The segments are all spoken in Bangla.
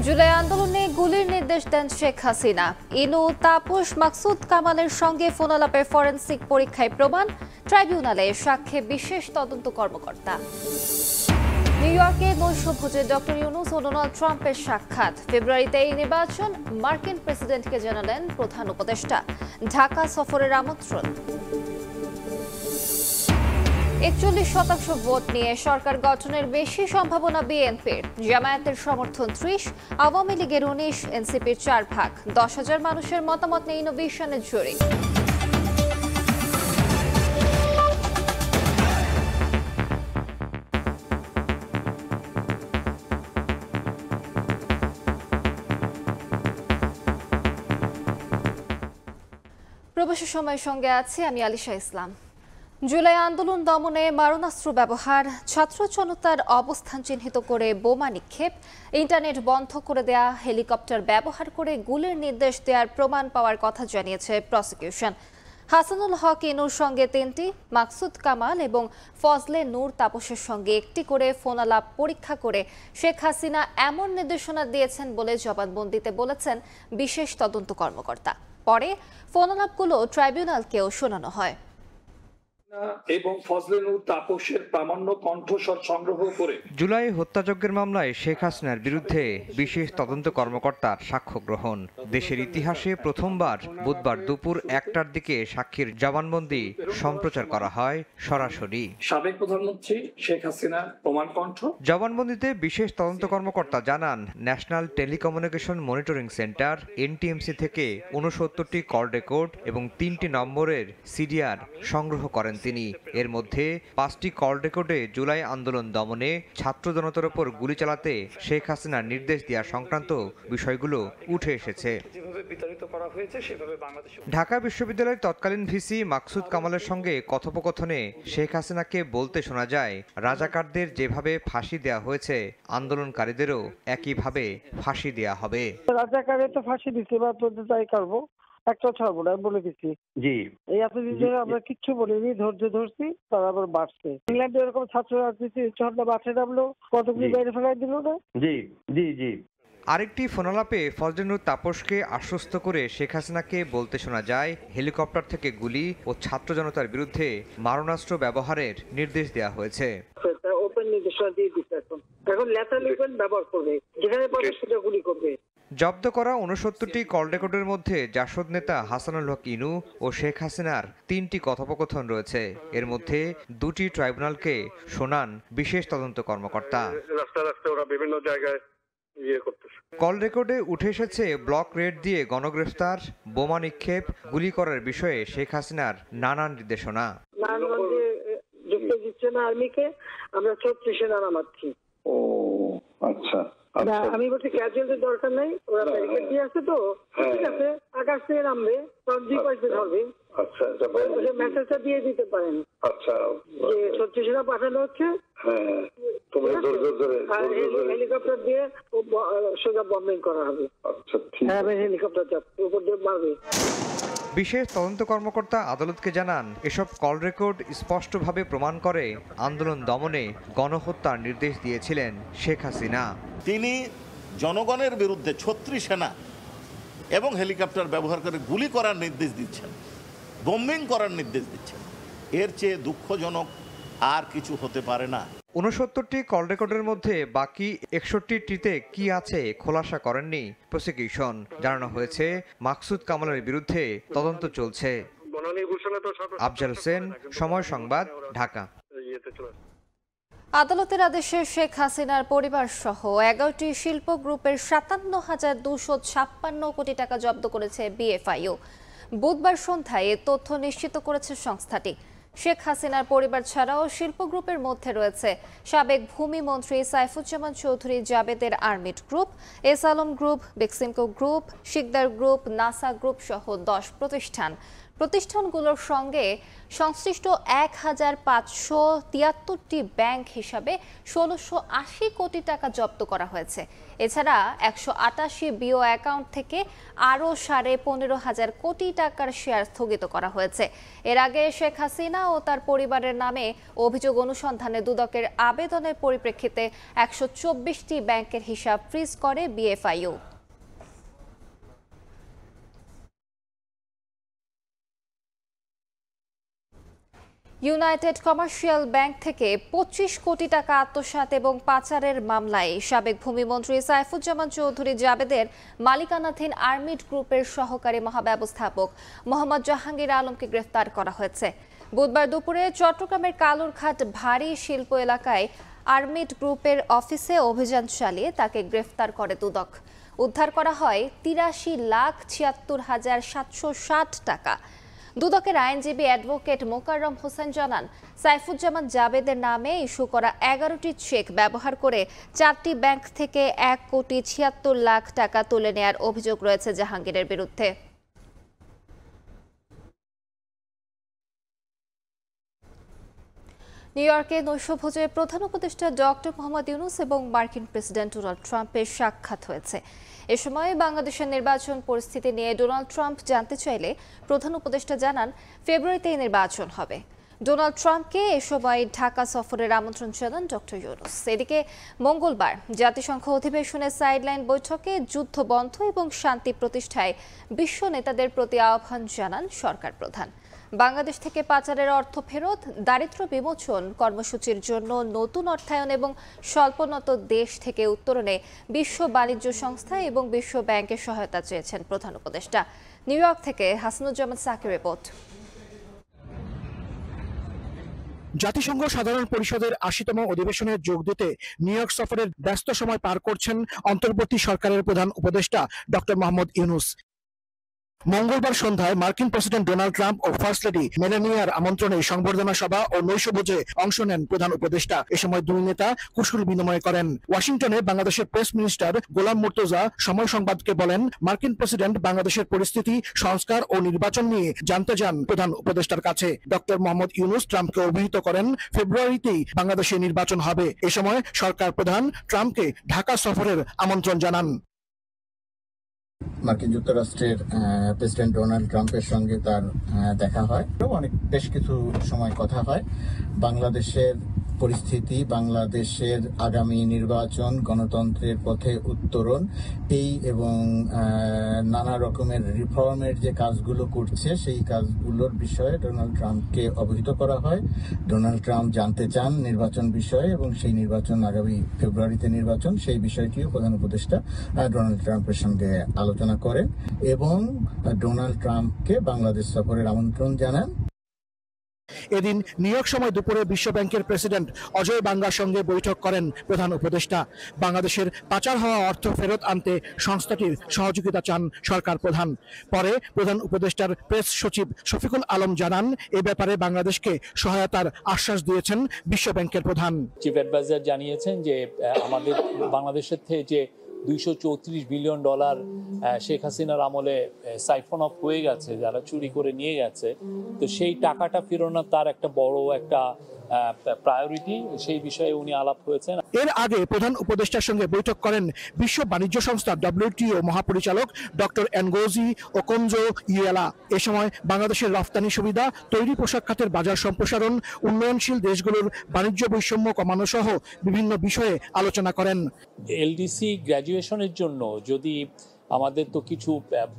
জুলাই আন্দোলনে গুলির নির্দেশ দেন শেখ হাসিনা। ইনু, তাপস, মাকসুদ কামালের সঙ্গে ফোনালাপের ফরেনসিক পরীক্ষায় প্রমাণ, ট্রাইব্যুনালে সাক্ষ্যে বিশেষ তদন্ত কর্মকর্তা। নিউ ইয়র্কে নৈশভোজে ডক্টর ইউনূস ও ডোনাল্ড ট্রাম্পের সাক্ষাৎ। ফেব্রুয়ারিতে এই নির্বাচন, মার্কিন প্রেসিডেন্টকে জানালেন প্রধান উপদেষ্টা। ঢাকা সফরের আমন্ত্রণ। 41% ভোট নিয়ে সরকার গঠনের বেশি সম্ভাবনা বিএনপির। জামায়াতের সমর্থন 30, আওয়ামী লীগের 19, এনসিপির 4 ভাগ। 10,000 মানুষের মতামত নিয়ে ইনোভেশনের জরিপ। প্রবাসী সময়ের সঙ্গে আছি আমি আলিশা ইসলাম। জুলাই আন্দোলন দমনে মারণাস্ত্র ব্যবহার, ছাত্র জনতার অবস্থান চিহ্নিত করে বোমা নিক্ষেপ, ইন্টারনেট বন্ধ করে দেয়া, হেলিকপ্টার ব্যবহার করে গুলির নির্দেশ দেওয়ার প্রমাণ পাওয়ার কথা জানিয়েছে প্রসিকিউশন। হাসানুল হক ইনুর সঙ্গে 3টি, মাকসুদ কামাল এবং ফজলে নূর তাপসের সঙ্গে 1টি করে ফোনালাপ পরীক্ষা করে শেখ হাসিনা এমন নির্দেশনা দিয়েছেন বলে জবানবন্দিতে বলেছেন বিশেষ তদন্ত কর্মকর্তা। পরে ফোনালাপগুলো ট্রাইব্যুনালকেও শোনানো হয় এবং ফজলে নূর তাপসের প্রামাণ্য কণ্ঠস্বর সংগ্রহ করে জুলাই হত্যাযজ্ঞের মামলায় শেখ হাসিনার বিরুদ্ধে বিশেষ তদন্ত কর্মকর্তার সাক্ষ্য গ্রহণ। দেশের ইতিহাসে প্রথমবার বুধবার দুপুর 1টার দিকে সাক্ষীর জবানবন্দি সম্প্রচার করা হয় সরাসরি। সাবেক প্রধানমন্ত্রী শেখ হাসিনার প্রমাণ কণ্ঠ। জবানবন্দিতে বিশেষ তদন্ত কর্মকর্তা জানান, national telecommunication monitoring centre NTMC থেকে 69টি কল রেকর্ড এবং 3টি নম্বরের সিডিআর সংগ্রহ করেন তিনি। এর মধ্যে 5টি কল রেকর্ডে জুলাই আন্দোলন দমনে ছাত্র জনতার উপর গুলি চালাতে শেখ হাসিনার নির্দেশ দেওয়া সংক্রান্ত বিষয়গুলো উঠে এসেছে। ঢাকা বিশ্ববিদ্যালয়ের তৎকালীন ভিসি মাকসুদ কামালের সঙ্গে কথোপকথনে শেখ হাসিনাকে বলতে শোনা যায়, রাজাকারদের যেভাবে ফাঁসি দেওয়া হয়েছে আন্দোলনকারীদেরও একইভাবে ফাঁসি দেওয়া হবে। রাজাকারের তো ফাঁসি দিতে বা তাই করবো, একটা ছাড়বো না বলে দিচ্ছি। জি, এই এতদিন ধরে আমরা কিচ্ছু বলিনি, ধৈর্য ধরছি, তারা আবার বাড়ছে। ইংল্যান্ডে এরকম ছাত্র রাজনীতি বাঁচে নামলো, কতগুলি বাইরে ফেলাই দিল না। জি জি জি। আরেকটি ফোনালাপে ফজলে নূর তাপসকে আশ্বস্ত করে শেখ হাসিনাকে বলতে শোনা যায়, হেলিকপ্টার থেকে গুলি ও ছাত্র জনতার বিরুদ্ধে মারণাস্ত্র ব্যবহারের নির্দেশ দেওয়া হয়েছে। ওপেন নির্দেশনা দিয়ে দিচ্ছে, এখন লেটার লিখবেন, ব্যবহার করবে, যেখানে পাবে সেটা গুলি করবে। জব্দ করা 69টি কল রেকর্ডের মধ্যে জাসদ নেতা হাসানুল হক ইনু ও শেখ হাসিনার 3টি কথোপকথন রয়েছে। এর মধ্যে 2টি ট্রাইব্যুনালকে শোনান বিশেষ তদন্ত কর্মকর্তা। ওরা বিভিন্ন জায়গায় কল রেকর্ডে উঠে এসেছে ব্লক রেড দিয়ে গণগ্রেফতার, বোমা নিক্ষেপ, গুলি করার বিষয়ে শেখ হাসিনার নানান নির্দেশনা। আর্মিকে আমরা 36 নানা মারছি। ও আচ্ছা, আমি বলছি ক্যাজুয়ালিটির দরকার নাই, ওরা ব্যারিকেড দিয়ে আছে তো, ঠিক আছে, আকাশ থেকে নামবে, তখন 2 পাশে ধরবে। আচ্ছা, মেসেজটা দিয়ে দিতে পারেন। আচ্ছা, যে 36 পাঠানো হচ্ছে, হ্যাঁ, হেলিকপ্টার দিয়ে সোজা বম্বিং করা হবে। আচ্ছা, হ্যাঁ, হেলিকপ্টার উপর দিয়ে মারবে। বিশেষ তদন্ত কর্মকর্তা আদালতকে জানান, এসব কল রেকর্ড স্পষ্টভাবে প্রমাণ করে আন্দোলন দমনে গণহত্যার নির্দেশ দিয়েছিলেন শেখ হাসিনা। তিনি জনগণের বিরুদ্ধে 36 সেনা এবং হেলিকপ্টার ব্যবহার করে গুলি করার নির্দেশ দিচ্ছেন, বোম্বিং করার নির্দেশ দিচ্ছেন। এর চেয়ে দুঃখজনক আর কিছু হতে পারে না। 69টি কল রেকর্ডের মধ্যে বাকি 61টিতে কি আছে খোলাসা করেননি প্রসিকিউশন। জানানো হয়েছে, মাকসুদ কামালের বিরুদ্ধে তদন্ত চলছে। আফজাল হোসেন, সময় সংবাদ, ঢাকা। আদালতের আদেশে শেখ হাসিনার পরিবার সহ 11টি শিল্প গ্রুপের 57,256 কোটি টাকা জব্দ করেছে বিএফআইও। বুধবার সন্ধ্যায় এ তথ্য নিশ্চিত করেছে সংস্থাটি। শেখ হাসিনার পরিবার ছাড়াও শিল্প গ্রুপের মধ্যে রয়েছে সাবেক ভূমি মন্ত্রী সাইফুজ্জামান চৌধুরী জাবেদের Aramit group, S Alam group, Beximco group, Sikder group, Nassa group সহ 10 প্রতিষ্ঠান। প্রতিষ্ঠানগুলোর সঙ্গে সংশ্লিষ্ট ১,৫৭৩টি ব্যাংক হিসাবে ১৬৮০ কোটি টাকা জব্দ করা হয়েছে। এছাড়া ১৮৮ বিও অ্যাকাউন্ট থেকে আরও ১৫,৫০০ কোটি টাকার শেয়ার স্থগিত করা হয়েছে। এর আগে শেখ হাসিনা ও তার পরিবারের নামে অভিযোগ অনুসন্ধানে দুদকের আবেদনের পরিপ্রেক্ষিতে ১২৪টি ব্যাংকের হিসাব ফ্রিজ করে বিএফআইইউ। ইউনাইটেড কমার্শিয়াল ব্যাংক থেকে ২৫ কোটি টাকা আত্মসাৎ এবং পাচারের মামলায় সাবেক ভূমিমন্ত্রী সাইফুজ্জামান চৌধুরী জাবেদের মালিকানাধীন আর্মিড গ্রুপের সহকারী মহাব্যবস্থাপক মোহাম্মদ জাহাঙ্গীর আলমকে গ্রেফতার করা হয়েছে। বুধবার দুপুরে চট্টগ্রামের কালুরঘাট ভারী শিল্প এলাকায় আর্মিড গ্রুপের অফিসে অভিযান চালিয়ে তাকে গ্রেফতার করে দুদক। উদ্ধার করা হয় ৮৩,৭৬,৭৬০ টাকা। দুদকের আইনজীবী অ্যাডভোকেট মোকাররম হোসেন জানান, সাইফুজ্জামান জাবেদের নামে ইস্যু করা ১১টি চেক ব্যবহার করে 4টি ব্যাংক থেকে ১,৭৬,০০,০০০ টাকা তুলে নেয়ার অভিযোগ রয়েছে জাহাঙ্গীরের বিরুদ্ধে। নিউ ইয়র্কে নৈশভোজে প্রধান উপদেষ্টা ডক্টর মোহাম্মদ ইউনূস এবং মার্কিন প্রেসিডেন্ট ডোনাল্ড ট্রাম্পের সাক্ষাৎ হয়েছে। এ সময় বাংলাদেশের নির্বাচন পরিস্থিতি নিয়ে ডোনাল্ড ট্রাম্প জানতে চাইলে প্রধান উপদেষ্টা জানান, ফেব্রুয়ারিতেই নির্বাচন হবে। ডোনাল্ড ট্রাম্পকে এ সময় ঢাকা সফরের আমন্ত্রণ জানান ডক্টর ইউনূস। এদিকে মঙ্গলবার জাতিসংঘ অধিবেশনের সাইডলাইন বৈঠকে যুদ্ধ বন্ধ এবং শান্তি প্রতিষ্ঠায় বিশ্ব নেতাদের প্রতি আহ্বান জানান সরকার প্রধান। বাংলাদেশ থেকে পাচারের অর্থ ফেরত, দারিদ্র্য বিমোচন কর্মসূচির জন্য নতুন অর্থায়ন এবং স্বল্পোন্নত দেশ থেকে উত্তরণে বিশ্ব বাণিজ্য সংস্থা এবং বিশ্ব ব্যাংকের সহায়তা চেয়েছেন প্রধান উপদেষ্টা। নিউ ইয়র্ক থেকে হাসানুজ্জামান সাকির রিপোর্ট। জাতিসংঘ সাধারণ পরিষদের ৮০তম অধিবেশনে যোগ দিতে নিউ ইয়র্ক সফরের ব্যস্ত সময় পার করছেন অন্তর্বর্তী সরকারের প্রধান উপদেষ্টা ডক্টর মোহাম্মদ ইউনূস। মঙ্গলবার সন্ধ্যায় মার্কিন প্রেসিডেন্ট ডোনাল্ড ট্রাম্প ও ফার্স্ট লেডি মেলানিয়ার আমন্ত্রণে সংবর্ধনা সভা ও নৈশভোজে অংশ নেন প্রধান উপদেষ্টা। এ সময় দুই নেতা কুশল বিনিময় করেন। ওয়াশিংটনে বাংলাদেশের প্রেস মিনিস্টার গোলাম মুর্তজা সময় সংবাদকে বলেন, মার্কিন প্রেসিডেন্ট বাংলাদেশের পরিস্থিতি, সংস্কার ও নির্বাচন নিয়ে জানতে চান প্রধান উপদেষ্টার কাছে। ডক্টর মোহাম্মদ ইউনূস ট্রাম্পকে অভিহিত করেন, ফেব্রুয়ারিতেই বাংলাদেশে নির্বাচন হবে। এ সময় সরকার প্রধান ট্রাম্পকে ঢাকা সফরের আমন্ত্রণ জানান। মার্কিন যুক্তরাষ্ট্রের প্রেসিডেন্ট ডোনাল্ড ট্রাম্পের সঙ্গে তার দেখা হয়, বেশ কিছু সময় কথা হয়। বাংলাদেশের পরিস্থিতি, বাংলাদেশের আগামী নির্বাচন, গণতন্ত্রের পথে উত্তরণ, এই এবং নানা রকমের রিফর্মের যে কাজগুলো করছে সেই কাজগুলোর বিষয়ে ডোনাল্ড ট্রাম্পকে অবহিত করা হয়। ডোনাল্ড ট্রাম্প জানতে চান নির্বাচন বিষয়ে এবং সেই নির্বাচন আগামী ফেব্রুয়ারিতে নির্বাচন, সেই বিষয়টিও প্রধান উপদেষ্টা ডোনাল্ড ট্রাম্পের সঙ্গে আলোচনা করেন এবং ডোনাল্ড ট্রাম্পকে বাংলাদেশ সফরের আমন্ত্রণ জানান। এদিন নিউ ইয়র্ক সময় দুপুরে বিশ্ব ব্যাংকের প্রেসিডেন্ট অজয় বাঙ্গার সঙ্গে বৈঠক করেন প্রধান উপদেষ্টা। বাংলাদেশের পাচার হওয়া অর্থ ফেরত আনতে সংস্থাটির সহযোগিতা চান সরকার প্রধান। পরে প্রধান উপদেষ্টার প্রেস সচিব শফিকুল আলম জানান, এ ব্যাপারে বাংলাদেশকে সহায়তার আশ্বাস দিয়েছেন বিশ্ব ব্যাংকের প্রধান। চিফ অ্যাডভাইজার জানিয়েছেন যে আমাদের বাংলাদেশের থেকে যে $234 বিলিয়ন শেখ হাসিনার আমলে সাইফন অফ হয়ে গেছে, যারা চুরি করে নিয়ে গেছে, তো সেই টাকাটা ফেরানো তার একটা বড় একটা প্রায়োরিটি, সেই বিষয়ে উনি আলাপ হয়েছেন। এর আগে প্রধান উপদেষ্টার সঙ্গে বৈঠক করেন বিশ্ব বাণিজ্য সংস্থা WTO মহাপরিচালক ডক্টর এনগোজি ওকনজো ইয়েলা। এ সময় বাংলাদেশের রফতানি সুবিধা, তৈরি পোশাক খাতের বাজার সম্প্রসারণ, উন্নয়নশীল দেশগুলোর বাণিজ্য বৈষম্য কমানো সহ বিভিন্ন বিষয়ে আলোচনা করেন। এলডিসি গ্র্যাজুয়েশনের জন্য যদি আমাদের তো কিছু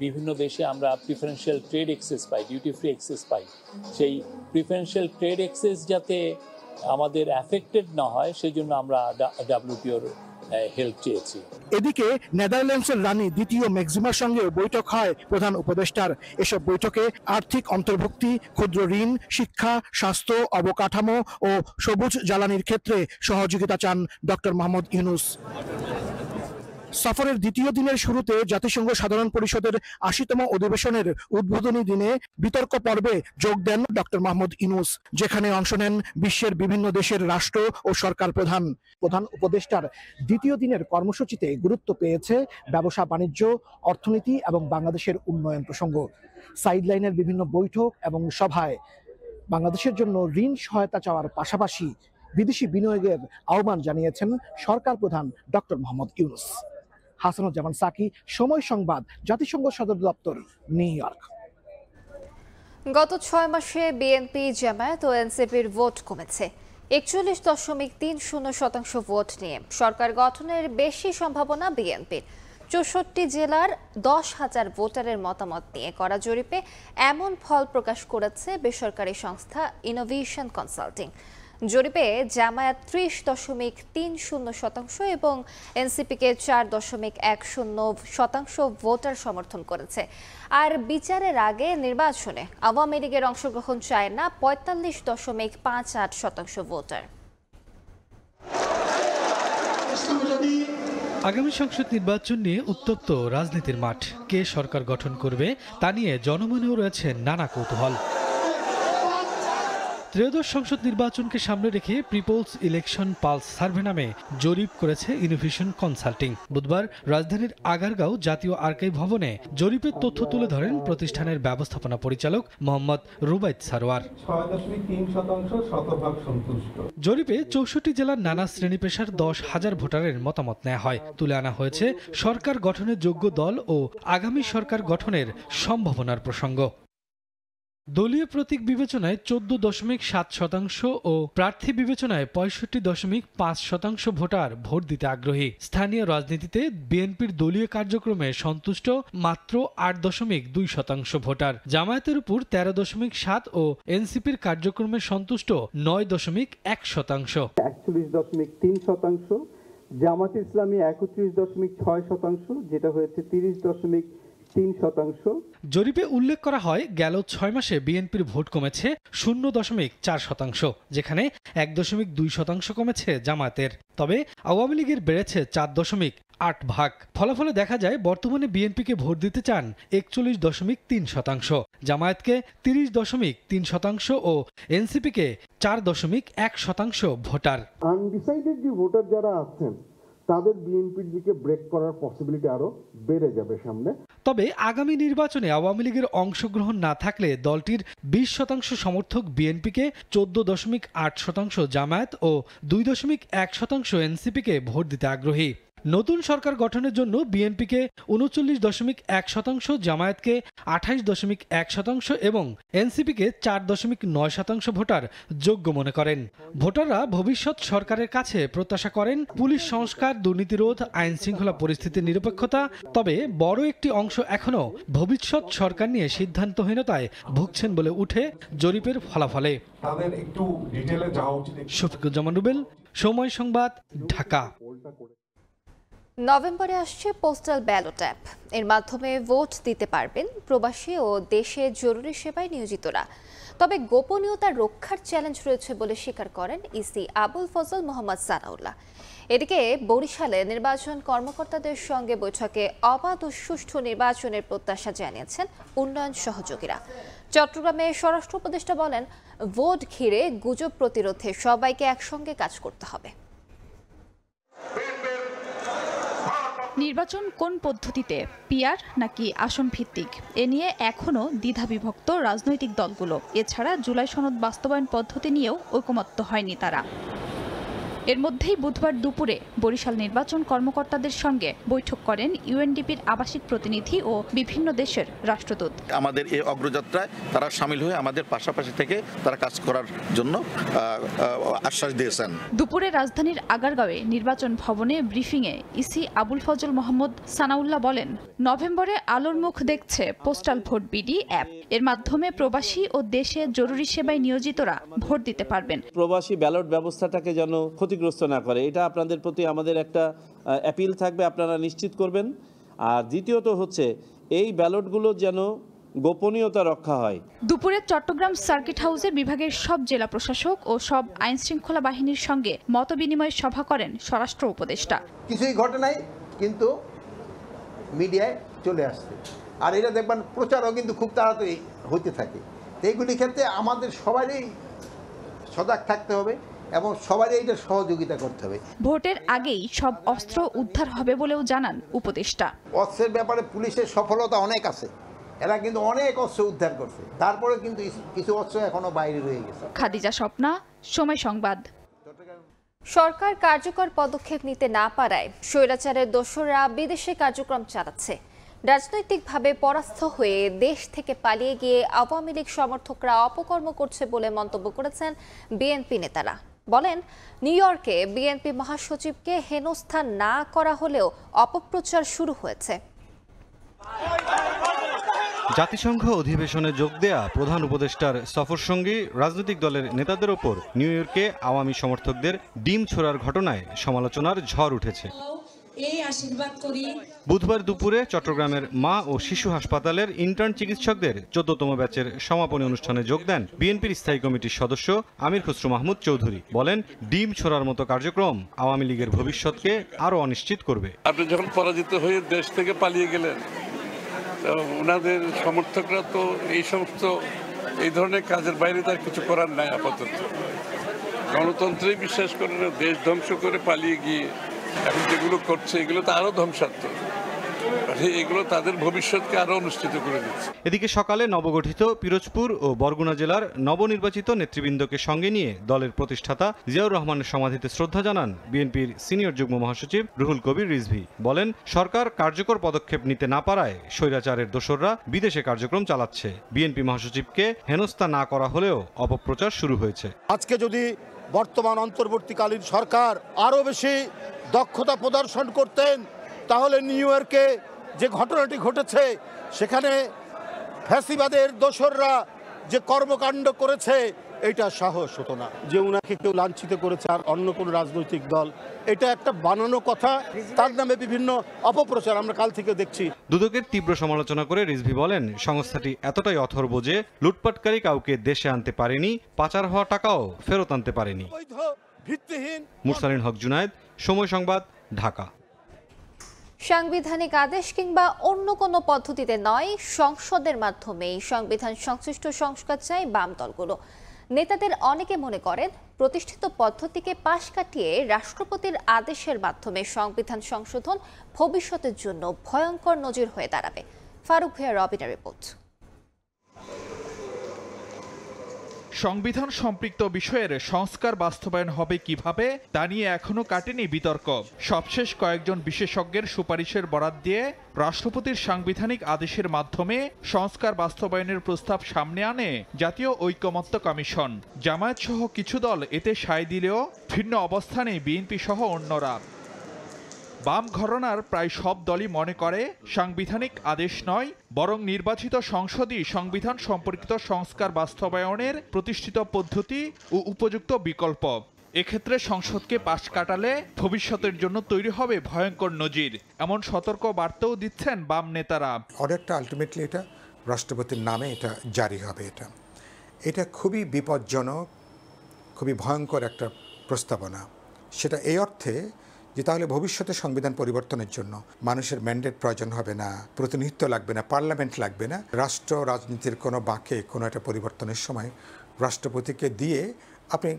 বিভিন্ন দেশে আমরা প্রিফারেন্সিয়াল ট্রেড এক্সেস পাই, ডিউটি ফ্রি এক্সেস পাই, সেই প্রিফারেন্সিয়াল ট্রেড এক্সেস যাতে আমাদের অ্যাফেক্টেড না হয় সেই জন্য আমরা WTOর হেল্প চেয়েছি। এদিকে নেদারল্যান্ডসের রানী দ্বিতীয় ম্যাক্সিমার সঙ্গে বৈঠক হয় প্রধান উপদেষ্টার। এসব বৈঠকে আর্থিক অন্তর্ভুক্তি, ক্ষুদ্র ঋণ, শিক্ষা, স্বাস্থ্য, অবকাঠামো ও সবুজ জ্বালানির ক্ষেত্রে সহযোগিতা চান ডক্টর মোহাম্মদ ইউনূস। সফরের দ্বিতীয় দিনের শুরুতে জাতিসংঘ সাধারণ পরিষদের 80তম অধিবেশনের উদ্বোধনী দিনে বিতর্ক পর্বে যোগ দেন ডক্টর মাহমুদ ইউনূস, যেখানে অংশ নেন বিশ্বের বিভিন্ন দেশের রাষ্ট্র ও সরকার প্রধান উপদেষ্টার দ্বিতীয় দিনের কর্মসূচিতে গুরুত্ব পেয়েছে ব্যবসা বাণিজ্য, অর্থনীতি এবং বাংলাদেশের উন্নয়ন প্রসঙ্গ। সাইডলাইনের বিভিন্ন বৈঠক এবং সভায় বাংলাদেশের জন্য ঋণ সহায়তা চাওয়ার পাশাপাশি বিদেশি বিনিয়োগের আহ্বান জানিয়েছেন সরকার প্রধান ডক্টর মোহাম্মদ ইউনূস। হাসানুজ্জামান সাকি, সময় সংবাদ, জাতিসংঘ সদর দপ্তর, নিউ ইয়র্ক। গত 6 মাসে বিএনপি, জামায়াত ও এনসিপির ভোট কমেছে। 41.30% ভোট নিয়ে সরকার গঠনের বেশি সম্ভাবনা বিএনপির। 64 জেলার 10,000 ভোটারের মতামত নিয়ে করা জরিপে এমন ফল প্রকাশ করেছে বেসরকারি সংস্থা ইনোভেশন কনসাল্টিং। জরিপে জামায়াত 30.30% এবং এনসিপিকে 4.10% ভোটার সমর্থন করেছে। আর বিচারের আগে নির্বাচনে আওয়ামী লীগের অংশগ্রহণ চায় না 45.58% ভোটার। আগামী সংসদ নির্বাচন নিয়ে উত্তপ্ত রাজনীতির মাঠ। কে সরকার গঠন করবে তা নিয়ে জনমনেও রয়েছে নানা কৌতূহল। ত্রয়োদশ সংসদ নির্বাচনকে সামনে রেখে পিপলস ইলেকশন পালস সার্ভে নামে জরিপ করেছে ইনোভেশন কনসাল্টিং। বুধবার রাজধানীর আগারগাঁও জাতীয় আর্কাইভ ভবনে জরিপের তথ্য তুলে ধরেন প্রতিষ্ঠানের ব্যবস্থাপনা পরিচালক মোহাম্মদ রুবাইত সারোয়ার। 6.3% শতভাগ সন্তুষ্ট। জরিপে 64 জেলার নানা শ্রেণী পেশার 10,000 ভোটারের মতামত নেওয়া হয়। তুলে আনা হয়েছে সরকার গঠনের যোগ্য দল ও আগামী সরকার গঠনের সম্ভাবনার প্রসঙ্গ। দলীয় প্রতীক বিবেচনায় 14.7% ও প্রার্থী বিবেচনায় 65.5% ভোটার ভোট দিতে আগ্রহী। স্থানীয় রাজনীতিতে বিএনপির দলীয় কার্যক্রমে সন্তুষ্ট মাত্র 8.2% ভোটার। জামায়াতের উপর 13.7% ও এনসিপির কার্যক্রমে সন্তুষ্ট 9.1%। 41.3%, জামাত ইসলামী 31.6%, যেটা হয়েছে 30.3%। জরিপে উল্লেখ করা হয় গেল 6 মাসে বিএনপির ভোট কমেছে 0.4%, যেখানে 1.2% কমেছে জামায়াতের। তবে আওয়ামী লীগের বেড়েছে 4.8%। ফলাফলে দেখা যায় বর্তমানে বিএনপিকে ভোট দিতে চান 41.3%, জামায়াতকে 30.3% ও এনসিপিকে 4.1% ভোটার। আনডিসাইডেড যে ভোটার যারা আছেন তাদের বিএনপির দিকে ব্রেক করার পসিবিলিটি আরো বেড়ে যাবে সামনে। তবে আগামী নির্বাচনে আওয়ামী লীগের অংশগ্রহণ না থাকলে দলটির 20% সমর্থক বিএনপিকে, 14.8% জামায়াত ও 2.1% এনসিপিকে ভোট দিতে আগ্রহী। নতুন সরকার গঠনের জন্য বিএনপিকে 39.1%, জামায়াতকে 28.1% এবং এনসিপিকে 4.9% ভোটার যোগ্য মনে করেন। ভোটাররা ভবিষ্যৎ সরকারের কাছে প্রত্যাশা করেন পুলিশ সংস্কার, দুর্নীতিরোধ, আইন শৃঙ্খলা পরিস্থিতির নিরপেক্ষতা। তবে বড় একটি অংশ এখনও ভবিষ্যৎ সরকার নিয়ে সিদ্ধান্তহীনতায় ভুগছেন বলে উঠে জরিপের ফলাফলে। শফিকুজ্জামান রুবেল, সময় সংবাদ, ঢাকা। নভেম্বরে আসছে পোস্টাল ব্যালট অ্যাপ। এর মাধ্যমে ভোট দিতে পারবেন প্রবাসী ও দেশে জরুরি সেবায় নিয়োজিতরা। তবে গোপনীয়তা রক্ষার চ্যালেঞ্জ রয়েছে বলে স্বীকার করেন ইসি আবুল ফজল মোহাম্মদ সানাউল্লাহ। এদিকে বরিশালে নির্বাচন কর্মকর্তাদের সঙ্গে বৈঠকে অবাধ ও সুষ্ঠু নির্বাচনের প্রত্যাশা জানিয়েছেন উন্নয়ন সহযোগীরা। চট্টগ্রামে স্বরাষ্ট্র উপদেষ্টা বলেন, ভোট ঘিরে গুজব প্রতিরোধে সবাইকে একসঙ্গে কাজ করতে হবে। নির্বাচন কোন পদ্ধতিতে, পিআর নাকি আসন ভিত্তিক, এ নিয়ে এখনও দ্বিধাবিভক্ত রাজনৈতিক দলগুলো। এছাড়া জুলাই সনদ বাস্তবায়ন পদ্ধতি নিয়েও ঐকমত্য হয়নি তারা। এর মধ্যেই বুধবার দুপুরে বরিশাল নির্বাচন কর্মকর্তাদের সঙ্গে বৈঠক করেন ইউএনডিপির আবাসিক প্রতিনিধি ও বিভিন্ন দেশের রাষ্ট্রদূত। আমাদের এই অগ্রযাত্রায় তারা সামিল হয়ে আমাদের পাশাপাশি থেকে তারা কাজ করার জন্য আশ্বাস দিয়েছেন। দুপুরে রাজধানীর আগারগাঁওয়ে নির্বাচন ভবনে ব্রিফিংয়ে ইসি আবুল ফজল মোহাম্মদ সানাউল্লাহ বলেন, নভেম্বরে আলোর মুখ দেখছে পোস্টাল ভোট বিডি অ্যাপ। এর মাধ্যমে প্রবাসী ও দেশে জরুরি সেবায় নিয়োজিতরা ভোট দিতে পারবেন। প্রবাসী ব্যালট ব্যবস্থাটাকে যেন ক্ষতিগ্রস্ত না করে, এটা আপনাদের প্রতি আমাদের একটা অ্যাপিল থাকবে, আপনারা নিশ্চিত করবেন। আর দ্বিতীয়ত হচ্ছে এই ব্যালটগুলো যেন গোপনীয়তা রক্ষা হয়। দুপুরে চট্টগ্রাম সার্কিট হাউসে বিভাগের সব জেলা প্রশাসক ও সব আইন শৃঙ্খলা বাহিনীর সঙ্গে মতবিনিময় সভা করেন স্বরাষ্ট্র উপদেষ্টা। কিছুই ঘটে নাই, কিন্তু মিডিয়ায় চলে আসছে, আর এটা দেখবেন প্রচারও কিন্তু খুব তাড়াতাড়ি হইতে থাকে। এইগুলির ক্ষেত্রে আমাদের সবারই সজাগ থাকতে হবে এবং সবারই এইটা সহযোগিতা করতে হবে। ভোটের আগেই সব অস্ত্র উদ্ধার হবে বলেও জানান উপদেষ্টা। অস্ত্রের ব্যাপারে পুলিশের সফলতা অনেক আছে, এরা কিন্তু অনেক অস্ত্র উদ্ধার করছে, তারপরে কিন্তু কিছু অস্ত্র এখনো বাইরে রয়ে গেছে। খাদিজা স্বপ্না, সময় সংবাদ। সরকার কার্যকর পদক্ষেপ নিতে না পারায় স্বৈরাচারের দোসররা বিদেশে কার্যক্রম চালাচ্ছে। রাজনৈতিকভাবে পরাস্ত হয়ে দেশ থেকে পালিয়ে গিয়ে আওয়ামী লীগ সমর্থকরা অপকর্ম করছে বলে মন্তব্য করেছেন বিএনপি নেতারা। বলেন, নিউ ইয়র্কে বিএনপি মহাসচিবকে হেনস্থা না করা হলেও অপপ্রচার শুরু হয়েছে। জাতিসংঘ অধিবেশনে যোগ দেয়া প্রধান উপদেষ্টার সফরসঙ্গী রাজনৈতিক দলের নেতাদের ওপর নিউ ইয়র্কে আওয়ামী সমর্থকদের ডিম ছোড়ার ঘটনায় সমালোচনার ঝড় উঠেছে। বুধবার দুপুরে চট্টগ্রামের মা ও শিশু হাসপাতালের ইন্টার্ন চিকিৎসকদের 14তম ব্যাচের সমাপনী অনুষ্ঠানে যোগ দেন বিএনপির স্থায়ী কমিটির সদস্য আমির খসরু মাহমুদ চৌধুরী। বলেন, ডিম ছোড়ার মতো কার্যক্রম আওয়ামী লীগের ভবিষ্যৎকে আরও অনিশ্চিত করবে। আপনি যখন পরাজিত হয়ে দেশ থেকে পালিয়ে গেলেন, ওনাদের সমর্থকরা তো এই ধরনের কাজের বাইরে তার কিছু করার নাই। আপাতত গণতন্ত্রেই বিশ্বাস করে না, দেশ ধ্বংস করে পালিয়ে গিয়ে এখন যেগুলো করছে এগুলো তো আরো ধ্বংসাত্মক, এগুলো তাদের ভবিষ্যৎকে আরো অনুষ্ঠিত করে দিচ্ছে। এদিকে সকালে নবগঠিত পিরোজপুর ও বরগুনা জেলার নবনির্বাচিত নেতৃবৃন্দকে সঙ্গে নিয়ে দলের প্রতিষ্ঠাতা জিয়াউর রহমানের সমাধিতে শ্রদ্ধা জানান বিএনপির সিনিয়র যুগ্ম মহাসচিব রুহুল কবির রিজভী। বলেন, সরকার কার্যকর পদক্ষেপ নিতে না পারায় স্বৈরাচারের দোসররা বিদেশে কার্যক্রম চালাচ্ছে। বিএনপি মহাসচিবকে হেনস্থা না করা হলেও অপপ্রচার শুরু হয়েছে। আজকে যদি বর্তমান অন্তর্বর্তীকালীন সরকার আরো বেশি দক্ষতা প্রদর্শন করতেন, তাহলে নিউ ইয়র্কে যে ঘটনাটি ঘটেছে সেখানে ফ্যাসিবাদের দোসররা যে কর্মকাণ্ড করেছে এটা সাহস হতো না। যে উনাকে কেউ লাঞ্ছিত করেছে আর অন্য কোনো রাজনৈতিক দল, এটা একটা বানানো কথা, তার নামে বিভিন্ন অপপ্রচার আমরা কাল থেকে দেখছি। দুদকের তীব্র সমালোচনা করে রিজভী বলেন, সংস্থাটি এতটাই অথর্ব যে লুটপাটকারী কাউকে দেশে আনতে পারেনি, পাচার হওয়া টাকাও ফেরত আনতে পারেনি। মুরসালিন হক জুনায়েদ, সময় সংবাদ, ঢাকা। সাংবিধানিক আদেশ কিংবা অন্য কোনো পদ্ধতিতে নয়, সংসদের মাধ্যমেই সংবিধান সংশ্লিষ্ট সংস্কার চাই বাম দলগুলো। নেতাদের অনেকে মনে করেন, প্রতিষ্ঠিত পদ্ধতিকে পাশ কাটিয়ে রাষ্ট্রপতির আদেশের মাধ্যমে সংবিধান সংশোধন ভবিষ্যতের জন্য ভয়ঙ্কর নজির হয়ে দাঁড়াবে। ফারুক ভূঁইয়া, রবিনের রিপোর্ট। সংবিধান সম্পৃক্ত বিষয়ের সংস্কার বাস্তবায়ন হবে কিভাবে তা নিয়ে এখনো কাটেনি বিতর্ক। সবশেষ কয়েকজন বিশেষজ্ঞের সুপারিশের বরাত দিয়ে রাষ্ট্রপতির সাংবিধানিক আদেশের মাধ্যমে সংস্কার বাস্তবায়নের প্রস্তাব সামনে আনে জাতীয় ঐকমত্য কমিশন। জামায়াত সহ কিছু দল এতে সায় দিলেও ভিন্ন অবস্থানে বিএনপি সহ অন্যরা। বাম ঘরানার প্রায় সব দলই মনে করে সাংবিধানিক আদেশ নয়, বরং নির্বাচিত সংসদই সংবিধান সম্পর্কিত সংস্কার বাস্তবায়নের প্রতিষ্ঠিত পদ্ধতি ও উপযুক্ত বিকল্প। এক্ষেত্রে সংসদকে পাশ কাটালে ভবিষ্যতের জন্য তৈরি হবে ভয়ঙ্কর নজির, এমন সতর্ক বার্তাও দিচ্ছেন বাম নেতারা। অর্ডারটা আলটিমেটলি এটা রাষ্ট্রপতির নামে এটা জারি হবে। এটা খুবই বিপজ্জনক, খুবই ভয়ঙ্কর একটা প্রস্তাবনা। সেটা এই অর্থে যে তাহলে ভবিষ্যতে সংবিধান পরিবর্তনের জন্য মানুষের ম্যান্ডেট প্রয়োজন হবে না, প্রতিনিধিত্ব লাগবে না, পার্লামেন্ট লাগবে না। রাষ্ট্র রাজনীতির কোনো বাঁকে কোনো একটা পরিবর্তনের সময় রাষ্ট্রপতিকে দিয়ে আপনি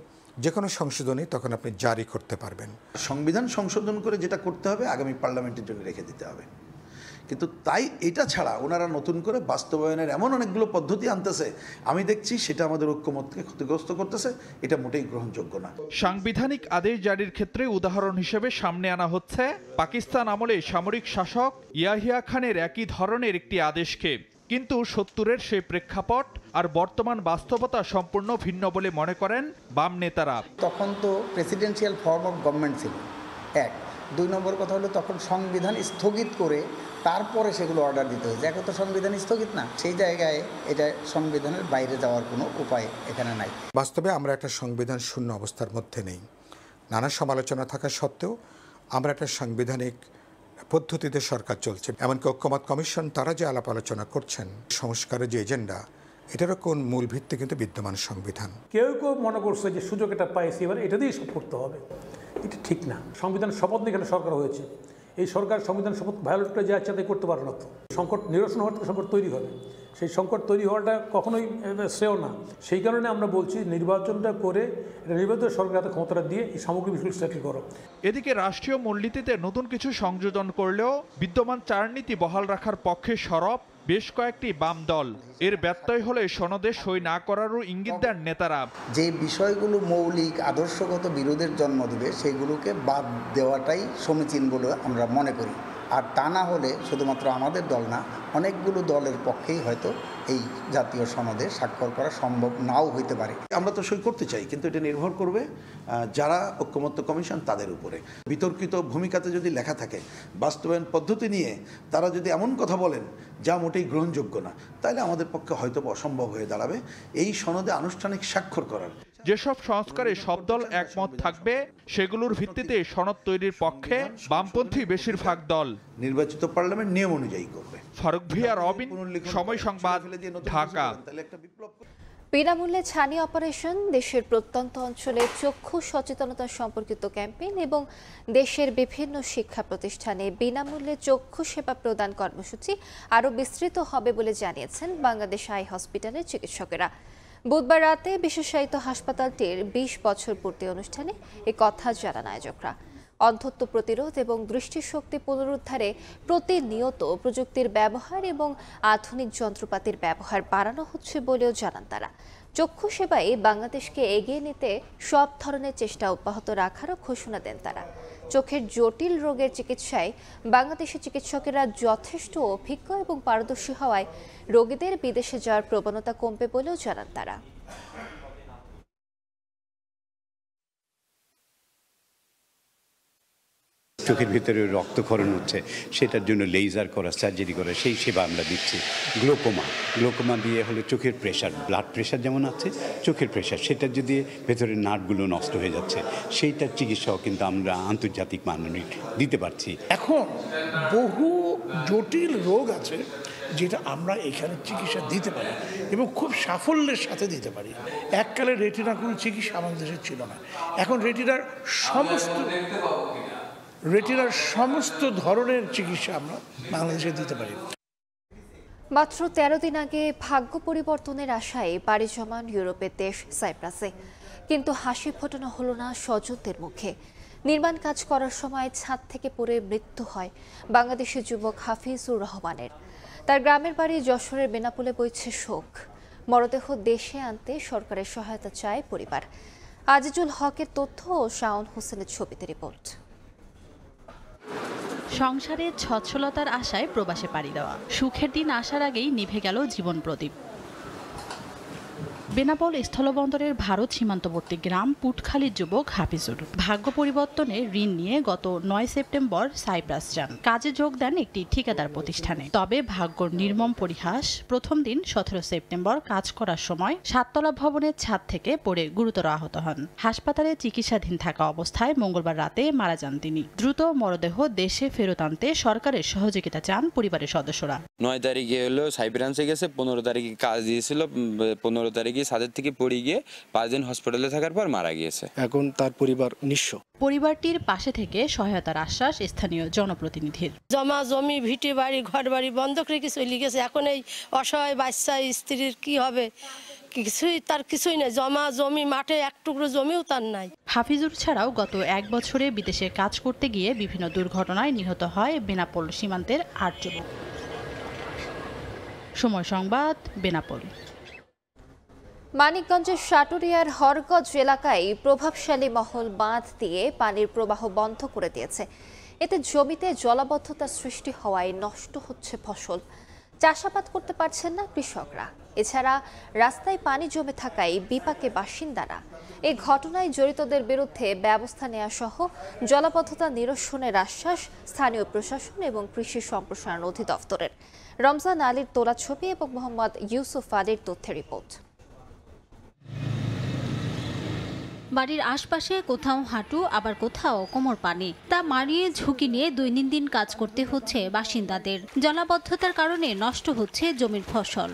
যে কোনো সংশোধনী তখন আপনি জারি করতে পারবেন। সংবিধান সংশোধন করে যেটা করতে হবে আগামী পার্লামেন্টের জন্য রেখে দিতে হবে, কিন্তু তাই এটা ছাড়া ওনারা নতুন করে বাস্তবায়নের এমন অনেকগুলো পদ্ধতি আনতেছে, আমি দেখছি সেটা আমাদের ঐক্যমত্যকে ক্ষতিগ্রস্ত করতেছে। এটা মোটেই গ্রহণযোগ্য না। সাংবিধানিক আদেশ জারির ক্ষেত্রে উদাহরণ হিসেবে সামনে আনা হচ্ছে পাকিস্তান আমলে সামরিক শাসক ইয়াহিয়া খানের একই ধরনের একটি আদেশকে। কিন্তু 70-এর সেই প্রেক্ষাপট আর বর্তমান বাস্তবতা সম্পূর্ণ ভিন্ন বলে মনে করেন বাম নেতারা। তখন তো প্রেসিডেন্সিয়াল ফর্ম অফ গভর্নমেন্ট ছিল, এক। 2 নম্বর কথা হলো তখন সংবিধান স্থগিত করে তারপরে সেগুলো অর্ডার দিতে হয়েছে। এখন তো সংবিধান স্থগিত না, সেই জায়গায় এটা সংবিধানের বাইরে যাওয়ার কোনো উপায় এখানে নাই। বাস্তবে আমরা একটা সংবিধান শূন্য অবস্থার মধ্যে নেই। নানা সমালোচনা থাকা সত্ত্বেও আমরা একটা সাংবিধানিক পদ্ধতিতে সরকার চলছে। এমনকি ঐক্যমত্য কমিশন তারা যে আলাপ আলোচনা করছেন, সংস্কারের যে এজেন্ডা, এটারও কোন মূল ভিত্তি কিন্তু বিদ্যমান সংবিধান। কেউ কেউ মনে করছে যে সুযোগ এটা পাইছি, এবার এটা দিয়েই সব করতে হবে। এটা ঠিক না। সংবিধান শপথ নিয়ে এখানে সরকার হয়েছে, এই সরকার সংবিধান শপথ ভায়োলেট করে যা ইচ্ছা তাই করতে পারে না। তো সংকট নিরসন হওয়ার থেকে সংকট তৈরি হবে, সেই সংকট তৈরি হওয়াটা কখনোই শ্রেয় না। সেই কারণে আমরা বলছি নির্বাচনটা করে নির্বাচিত সরকার হাতে ক্ষমতাটা দিয়ে এই সামগ্রিক বিষয়গুলো সেটেল করো। এদিকে রাষ্ট্রীয় মূলনীতিতে নতুন কিছু সংযোজন করলেও বিদ্যমান চারনীতি বহাল রাখার পক্ষে সরব বেশ কয়েকটি বাম দল। এর ব্যত্যয় হলে সনদে সই না করারও ইঙ্গিত দেন নেতারা। যে বিষয়গুলো মৌলিক আদর্শগত বিরোধের জন্ম দেবে সেগুলোকে বাদ দেওয়াটাই সমীচীন বলে আমরা মনে করি। আর তা না হলে শুধুমাত্র আমাদের দল না, অনেকগুলো দলের পক্ষেই হয়তো এই জাতীয় সনদে স্বাক্ষর করা সম্ভব নাও হইতে পারে। আমরা তো সই করতে চাই, কিন্তু এটা নির্ভর করবে যারা ঐকমত্য কমিশন তাদের উপরে। বিতর্কিত ভূমিকাতে যদি লেখা থাকে বাস্তবায়ন পদ্ধতি নিয়ে তারা যদি এমন কথা বলেন যা মোটেই গ্রহণযোগ্য না, তাহলে আমাদের পক্ষে হয়তো অসম্ভব হয়ে দাঁড়াবে এই সনদে আনুষ্ঠানিক স্বাক্ষর করার। যেসব সংস্কারে সব দল একমত থাকবে সেগুলোর ভিত্তিতে সনদ তৈরির পক্ষে বামপন্থী বেশিরভাগ দল। নির্বাচিত পার্লামেন্ট নিয়ম অনুযায়ী করবে। ফারুক ভিয়া, রবিন, সময় সংবাদ, ঢাকা। বিনামূল্যে ছানি অপারেশন, দেশের প্রত্যন্ত অঞ্চলে চক্ষু সচেতনতা সম্পর্কিত ক্যাম্পেইন এবং দেশের বিভিন্ন শিক্ষা প্রতিষ্ঠানে বিনামূল্যে চক্ষু সেবা প্রদান কর্মসূচি আরও বিস্তৃত হবে বলে জানিয়েছেন বাংলাদেশ আই হসপিটালের চিকিৎসকেরা। বুধবার রাতে বিশেষায়িত হাসপাতালটির 20 বছর পূর্তি অনুষ্ঠানে এ কথা জানান আয়োজকরা। অন্ধত্ব প্রতিরোধ এবং দৃষ্টিশক্তি পুনরুদ্ধারে প্রতিনিয়ত প্রযুক্তির ব্যবহার এবং আধুনিক যন্ত্রপাতির ব্যবহার বাড়ানো হচ্ছে বলেও জানান তারা। চক্ষু সেবায় বাংলাদেশকে এগিয়ে নিতে সব ধরনের চেষ্টা অব্যাহত রাখারও ঘোষণা দেন তারা। চোখের জটিল রোগের চিকিৎসায় বাংলাদেশের চিকিৎসকেরা যথেষ্ট অভিজ্ঞ এবং পারদর্শী হওয়ায় রোগীদের বিদেশে যাওয়ার প্রবণতা কমবে বলেও জানান তারা। চোখের ভিতরে রক্তক্ষরণ হচ্ছে, সেটার জন্য লেজার করা, সার্জারি করা, সেই সেবা আমরা দিচ্ছি। গ্লোকোমা দিয়ে হলো চোখের প্রেশার, ব্লাড প্রেশার যেমন আছে চোখের প্রেশার, সেটা যদি ভেতরের নার্ভগুলো নষ্ট হয়ে যাচ্ছে সেইটার চিকিৎসাও কিন্তু আমরা আন্তর্জাতিক মানের দিতে পারছি। এখন বহু জটিল রোগ আছে যেটা আমরা এখানে চিকিৎসা দিতে পারি এবং খুব সাফল্যের সাথে দিতে পারি। এককালে রেটিনার কোনো চিকিৎসা আমাদের দেশে ছিল না, এখন রেটিনার সমস্ত ধরনের চিকিৎসা আমরা বাংলাদেশে দিতে পারি। মাত্র 13 দিন আগে ভাগ্য পরিবর্তনের আশায় পাড়ি জমান ইউরোপের দেশ সাইপ্রাসে, কিন্তু হাসি ফোটানো হলো না স্বজনদের মুখে। নির্মাণ কাজ করার সময় ছাদ থেকে পড়ে মৃত্যু হয় বাংলাদেশের যুবক হাফিজুর রহমানের। তার গ্রামের বাড়ি যশোরের বেনাপোলে বইছে শোক। মরদেহ দেশে আনতে সরকারের সহায়তা চায় পরিবার। আজিজুল হকের তথ্য ও শাওন হোসেনের ছবিতে রিপোর্ট। সংসারে সচ্ছলতার আশায় প্রবাসে পাড়ি দেওয়া, সুখের দিন আসার আগেই নিভে গেল জীবন প্রদীপ। বেনাপোল স্থলবন্দরের ভারত সীমান্তবর্তী গ্রাম পুটখালীর যুবক হাফিজুর ভাগ্য পরিবর্তনে ঋণ নিয়ে গত 9 সেপ্টেম্বর সাইপ্রাস যান। কাজে যোগ দেন একটি ঠিকাদার প্রতিষ্ঠানে। তবে ভাগ্যর নির্মম পরিহাস, প্রথম দিন 17 সেপ্টেম্বর কাজ করার সময় 7তলা ভবনের ছাদ থেকে পড়ে গুরুতর আহত হন। হাসপাতালে চিকিৎসাধীন থাকা অবস্থায় মঙ্গলবার রাতে মারা যান তিনি। দ্রুত মরদেহ দেশে ফেরত আনতে সরকারের সহযোগিতা চান পরিবারের সদস্যরা। 9 তারিখে হলো সাইপ্রাসে গেছে, 15 তারিখে কাজ দিয়েছিল, 15 তারিখে ছাদের থেকে পড়ে গিয়ে 5 দিন হসপিটালে থাকার পর মারা গিয়েছে। এখন তার পরিবার নিঃস্ব। পরিবারটির পাশে থেকে সহায়তার আশ্বাস স্থানীয় জনপ্রতিনিধির। জমা জমি, ভিটে বাড়ি, ঘর বাড়ি বন্ধক রেখে চলে গেছে। এখন এই অসহায় বাচ্চা স্ত্রীর কি হবে? কিছুই নেই। জমা জমি, মাঠে এক টুকরো জমিও তার নাই। হাফিজুর ছাড়াও গত 1 বছরে বিদেশে কাজ করতে গিয়ে বিভিন্ন দুর্ঘটনায় নিহত হয় বেনাপোল সীমান্তের 8 যুবক। সময় সংবাদ, বেনাপোল। মানিকগঞ্জের সাটুরিয়ার হরগঞ্জ এলাকায় প্রভাবশালী মহল বাঁধ দিয়ে পানির প্রবাহ বন্ধ করে দিয়েছে। এতে জমিতে জলাবদ্ধতা সৃষ্টি হওয়ায় নষ্ট হচ্ছে ফসল। চাষাবাদ করতে পারছেন না কৃষকরা। এছাড়া রাস্তায় পানি জমে থাকায় বিপাকে বাসিন্দারা। এই ঘটনায় জড়িতদের বিরুদ্ধে ব্যবস্থা নেওয়া সহ জলাবদ্ধতা নিরসনের আশ্বাস স্থানীয় প্রশাসন এবং কৃষি সম্প্রসারণ অধিদপ্তরের। রমজান আলীর তোলা ছবি এবং মোহাম্মদ ইউসুফ আলীর তথ্যের রিপোর্ট। বাড়ির আশপাশে কোথাও হাঁটু, আবার কোথাও কোমর পানি। তা মারিয়ে ঝুঁকি নিয়ে দৈনন্দিন কাজ করতে হচ্ছে বাসিন্দাদের। জলাবদ্ধতার কারণে নষ্ট হচ্ছে জমির ফসল।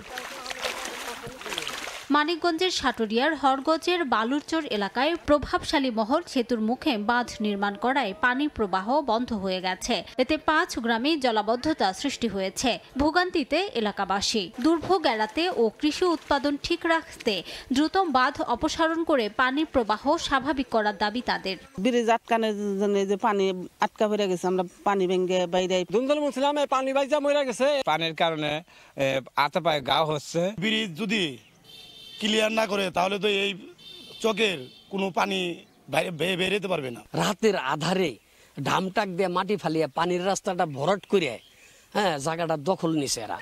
মানিকগঞ্জের সাটুরিয়ার হরগজের বালুরচর এলাকায় প্রভাবশালী মহল সেতুর মুখে বাঁধ নির্মাণ করায় পানি প্রবাহ বন্ধ হয়ে গেছে। এতে 5 গ্রামে জলাবদ্ধতা সৃষ্টি হয়েছে। ভোগান্তিতে এলাকাবাসী। দুর্ভোগ এড়াতে ও কৃষি উৎপাদন ঠিক রাখতে দ্রুত বাঁধ অপসারণ করে পানি প্রবাহ স্বাভাবিক করার দাবি তাদের। ব্রিজ আটকানোর জন্য যে পানি আটকা পড়ে গেছে, আমরা পানি ভেঙে বাইরে দুন্দল মুসলামে পানি বাইজা মরে গেছে। পানির কারণে হাতে পায়ে ঘা হচ্ছে। ব্রিজ যদি ক্লিয়ার না করে তাহলে তো এই চকের কোনো পানি বেরোতে পারবে না। রাতের আধারে ঢামটাক দিয়ে মাটি ফালিয়ে পানির রাস্তাটা ভরাট করে জায়গাটা দখল নিছে এরা।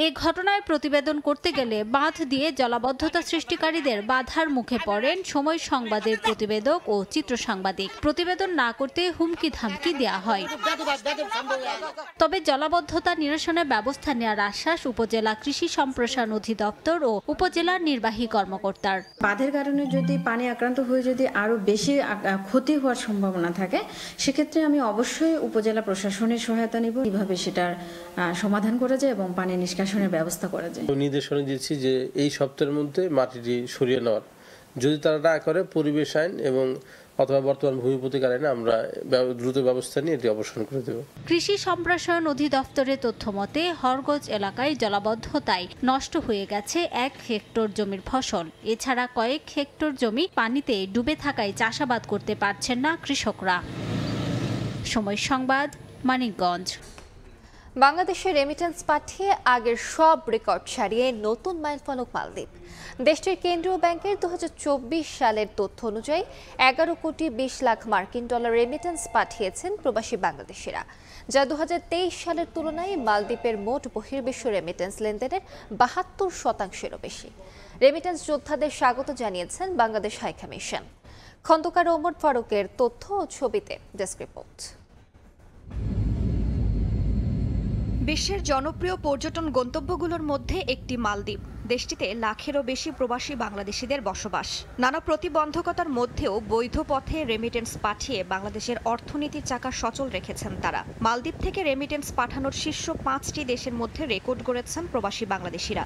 এ ঘটনায় প্রতিবেদন করতে গেলে বাঁধ দিয়ে জলাবদ্ধতা সৃষ্টিকারীদের বাধার মুখে পড়েন সময় সংবাদের প্রতিবেদক ও চিত্র সাংবাদিক। প্রতিবেদন না করতে হুমকি ধামকি দেওয়া হয়। তবে জলাবদ্ধতা নিরসনের ব্যবস্থা নেওয়ার আশ্বাস উপজেলা কৃষি সম্প্রসারণ অধিদপ্তর ও উপজেলার নির্বাহী কর্মকর্তার। বাঁধের কারণে যদি পানি আক্রান্ত হয়ে যদি আরো বেশি ক্ষতি হওয়ার সম্ভাবনা থাকে, সেক্ষেত্রে আমি অবশ্যই উপজেলা প্রশাসনের সহায়তা নিব, কিভাবে সেটার সমাধান করা যায় এবং পানি নিষ্কাশনের ব্যবস্থা করা যায়। নির্দেশনা দিচ্ছি যে এই সপ্তাহের মধ্যে মাটিটি সরিয়ে নেওয়ার, যদি তারা না করে পরিবেশ আইন এবং অথবা বর্তমান ভূমি প্রতিকার আইনে আমরা দ্রুত ব্যবস্থা নিয়ে এটি অবসান করে দেব। কৃষি সম্প্রসারণ অধিদপ্তরের তথ্য মতে হরগজ এলাকায় জলাবদ্ধতায় নষ্ট হয়ে গেছে 1 হেক্টর জমির ফসল। এছাড়া কয়েক হেক্টর জমি পানিতে ডুবে থাকায় চাষাবাদ করতে পারছেন না কৃষকরা। সময় সংবাদ, মানিকগঞ্জ। বাংলাদেশের রেমিটেন্স পাঠিয়ে আগের সব রেকর্ড ছাড়িয়ে নতুন মাইলফলক মালদ্বীপ। দেশটির কেন্দ্রীয় ব্যাংকের 2024 সালের তথ্য অনুযায়ী 11 কোটি 20 লাখ মার্কিন ডলার রেমিটেন্স পাঠিয়েছেন প্রবাসী বাংলাদেশিরা, যা 2023 সালের তুলনায় মালদ্বীপের মোট বহির্বিশ্ব রেমিটেন্স লেনদেনের 72%-এরও বেশি। রেমিটেন্স যোদ্ধাদের স্বাগত জানিয়েছেন বাংলাদেশ হাইকমিশন। খন্দকার ওমর ফারুকের তথ্য ও ছবিতে ডেস্ক রিপোর্ট। বিশ্বের জনপ্রিয় পর্যটন গন্তব্যগুলোর মধ্যে একটি মালদ্বীপ। দেশটিতে লাখেরও বেশি প্রবাসী বাংলাদেশিদের বসবাস। নানা প্রতিবন্ধকতার মধ্যেও বৈধ পথে রেমিটেন্স পাঠিয়ে বাংলাদেশের অর্থনীতির চাকা সচল রেখেছেন তারা। মালদ্বীপ থেকে রেমিটেন্স পাঠানোর শীর্ষ 5টি দেশের মধ্যে রেকর্ড গড়েছেন প্রবাসী বাংলাদেশিরা।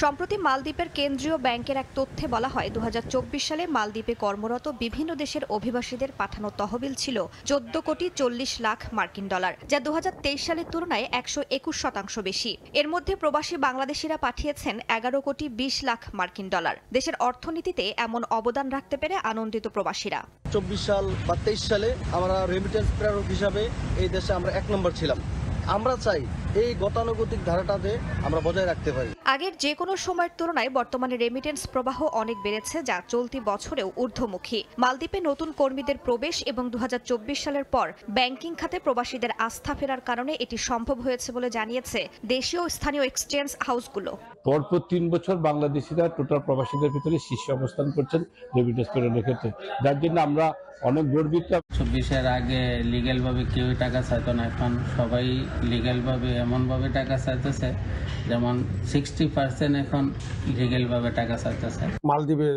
সম্প্রতি মালদ্বীপের কেন্দ্রীয় ব্যাংকের এক তথ্যে বলা হয় 2024 সালে মালদ্বীপে কর্মরত বিভিন্ন দেশের অভিবাসীদের পাঠানো তহবিল ছিল 14 কোটি 40 লাখ মার্কিন ডলার, যা 2023 সালের তুলনায় 121% বেশি। এর মধ্যে প্রবাসী বাংলাদেশিরা পাঠিয়েছেন 11 কোটি 20 লাখ মার্কিন ডলার। দেশের অর্থনীতিতে এমন অবদান রাখতে পেরে আনন্দিত প্রবাসীরা। 24 সাল বা 23 সালে আমরা রেমিটেন্স প্রেরক হিসাবে এই দেশে আমরা 1 নম্বর ছিলাম। আমরা চাই এই গতানুগতিক ধারাটাতে আমরা বজায় রাখতে পারি। আগের যে কোনো সময়ের তুলনায় বর্তমানে রেমিটেন্স প্রবাহ অনেক বেড়েছে, যা চলতি বছরেও ঊর্ধ্বমুখী। মালদ্বীপে নতুন কর্মীদের প্রবেশ এবং 2024 সালের পর ব্যাংকিং খাতে প্রবাসীদের আস্থা ফেরার কারণে এটি সম্ভব হয়েছে বলে জানিয়েছে দেশীয় ও স্থানীয় এক্সচেঞ্জ হাউসগুলো। পরপর 3 বছর বাংলাদেশিরা টোটাল প্রবাসীদের ভিতরে শীর্ষে অবস্থান করছেন রেমিটেন্স প্রেরণের ক্ষেত্রে, যার জন্য আমরা অনেক গর্বিত। 24-এর আগে লিগ্যাল ভাবে কেউ টাকা চাইতো না, এখন সবাই লিগ্যাল ভাবে এমন ভাবে টাকা চাইতেছে, যেমন 60% এখন লিগ্যাল ভাবে টাকা চাইতেছে। মালদ্বীপের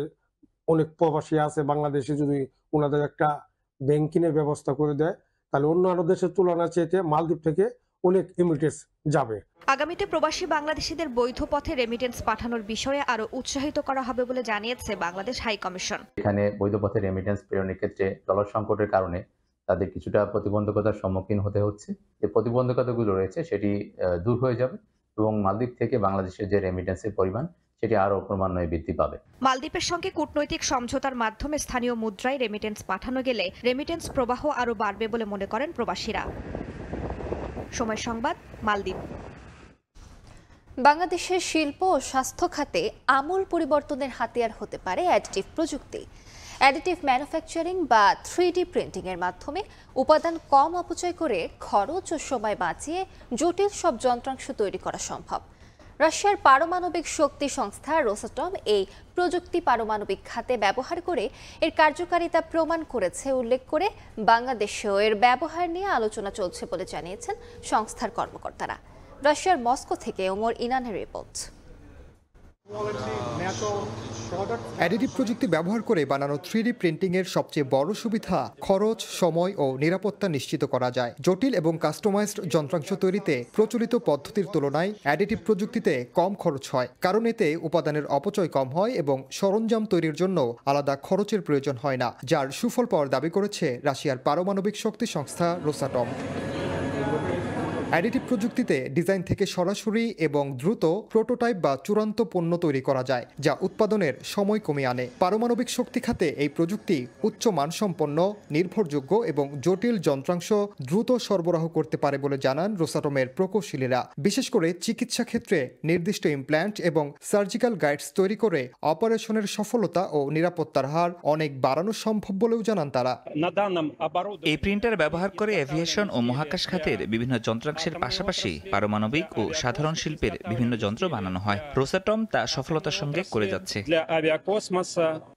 অনেক প্রবাসী আছে, বাংলাদেশে যদি ওনাদের একটা ব্যাংকিংয়ের ব্যবস্থা করে দেয় তাহলে অন্যান্য দেশের তুলনায় চেয়ে মালদ্বীপ থেকে অনেক রেমিটেন্স যাবে। আগামীতে প্রবাসী বাংলাদেশিদের বৈধ পথে রেমিটেন্স পাঠানোর বিষয়ে আরো উৎসাহিত করা হবে বলে জানিয়েছে বাংলাদেশ হাই কমিশন। এখানে বৈধ পথে রেমিটেন্স প্রেরণের ক্ষেত্রে ডলার সংকটের কারণে তাদের কিছুটা প্রতিবন্ধকতার সম্মুখীন হতে হচ্ছে। যে প্রতিবন্ধকতাগুলো রয়েছে সেটি দূর হয়ে যাবে এবং মালদ্বীপ থেকে বাংলাদেশের যে রেমিটেন্সের পরিমাণ সেটি আরও ক্রমান্বয়ে বৃদ্ধি পাবে। মালদ্বীপের সঙ্গে কূটনৈতিক সমঝোতার মাধ্যমে স্থানীয় মুদ্রায় রেমিটেন্স পাঠানো গেলে রেমিটেন্স প্রবাহ আরও বাড়বে বলে মনে করেন প্রবাসীরা। সময় সংবাদ, মালদ্বীপ। বাংলাদেশের শিল্প ও স্বাস্থ্য খাতে আমূল পরিবর্তনের হাতিয়ার হতে পারে অ্যাডিটিভ প্রযুক্তি। অ্যাডিটিভ ম্যানুফ্যাকচারিং বা 3D প্রিন্টিংয়ের মাধ্যমে উপাদান কম অপচয় করে খরচ ও সময় বাঁচিয়ে জটিল সব যন্ত্রাংশ তৈরি করা সম্ভব। রাশিয়ার পারমাণবিক শক্তি সংস্থা রোসাটম এই প্রযুক্তি পারমাণবিক খাতে ব্যবহার করে এর কার্যকারিতা প্রমাণ করেছে উল্লেখ করে বাংলাদেশেও এর ব্যবহার নিয়ে আলোচনা চলছে বলে জানিয়েছেন সংস্থার কর্মকর্তারা। রাশিয়ার মস্কো থেকে ওমর ইনানের রিপোর্ট। অ্যাডিটিভ প্রযুক্তি ব্যবহার করে বানানো 3D প্রিন্টিংয়ের সবচেয়ে বড় সুবিধা খরচ, সময় ও নিরাপত্তা নিশ্চিত করা যায়। জটিল এবং কাস্টমাইজড যন্ত্রাংশ তৈরিতে প্রচলিত পদ্ধতির তুলনায় অ্যাডিটিভ প্রযুক্তিতে কম খরচ হয়, কারণ এতে উপাদানের অপচয় কম হয় এবং সরঞ্জাম তৈরির জন্য আলাদা খরচের প্রয়োজন হয় না, যার সুফল পাওয়ার দাবি করেছে রাশিয়ার পারমাণবিক শক্তি সংস্থা রোসাটম। অ্যাডিটিভ প্রযুক্তিতে ডিজাইন থেকে সরাসরি এবং দ্রুত প্রোটোটাইপ বা চূড়ান্ত পণ্য তৈরি করা যায়, যা উৎপাদনের সময় কমিয়ে আনে। পারমাণবিক শক্তি খাতে এই প্রযুক্তি উচ্চ মানসম্পন্ন, নির্ভরযোগ্য এবং জটিল যন্ত্রাংশ দ্রুত সরবরাহ করতে পারে বলে জানান রোসাটমের প্রকৌশলীরা। বিশেষ করে চিকিৎসা ক্ষেত্রে নির্দিষ্ট ইমপ্ল্যান্ট এবং সার্জিক্যাল গাইডস তৈরি করে অপারেশনের সফলতা ও নিরাপত্তার হার অনেক বাড়ানো সম্ভব বলেও জানান তারা। এই প্রিন্টার ব্যবহার করে এভিয়েশন ও মহাকাশ খাতের বিভিন্ন যন্ত্রাংশ পাশাপাশি পারমাণবিক ও সাধারণ শিল্পের বিভিন্ন যন্ত্র বানানো হয়। রোসাটম তা সফলতার সঙ্গে করে যাচ্ছে।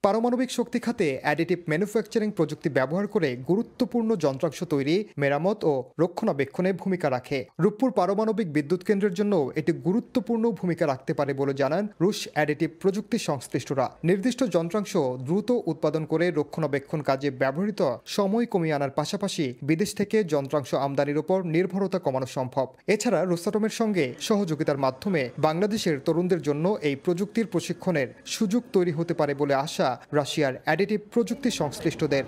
পারমাণবিক শক্তি খাতে অ্যাডিটিভ ম্যানুফ্যাকচারিং প্রযুক্তি ব্যবহার করে গুরুত্বপূর্ণ যন্ত্রাংশ তৈরি, মেরামত ও রক্ষণাবেক্ষণে ভূমিকা রাখে। রূপপুর পারমাণবিক বিদ্যুৎ কেন্দ্রের জন্য এটি গুরুত্বপূর্ণ ভূমিকা রাখতে পারে বলে জানান রুশ অ্যাডিটিভ প্রযুক্তি সংশ্লিষ্টরা। নির্দিষ্ট যন্ত্রাংশ দ্রুত উৎপাদন করে রক্ষণাবেক্ষণ কাজে ব্যবহৃত সময় কমিয়ে আনার পাশাপাশি বিদেশ থেকে যন্ত্রাংশ আমদানির উপর নির্ভরতা কমানো সম্ভব। এছাড়া রোসাটমের সঙ্গে সহযোগিতার মাধ্যমে বাংলাদেশের তরুণদের জন্য এই প্রযুক্তির প্রশিক্ষণের সুযোগ তৈরি হতে পারে বলে আশা রাশিয়ার অ্যাডিটিভ প্রযুক্তি সংশ্লিষ্টদের।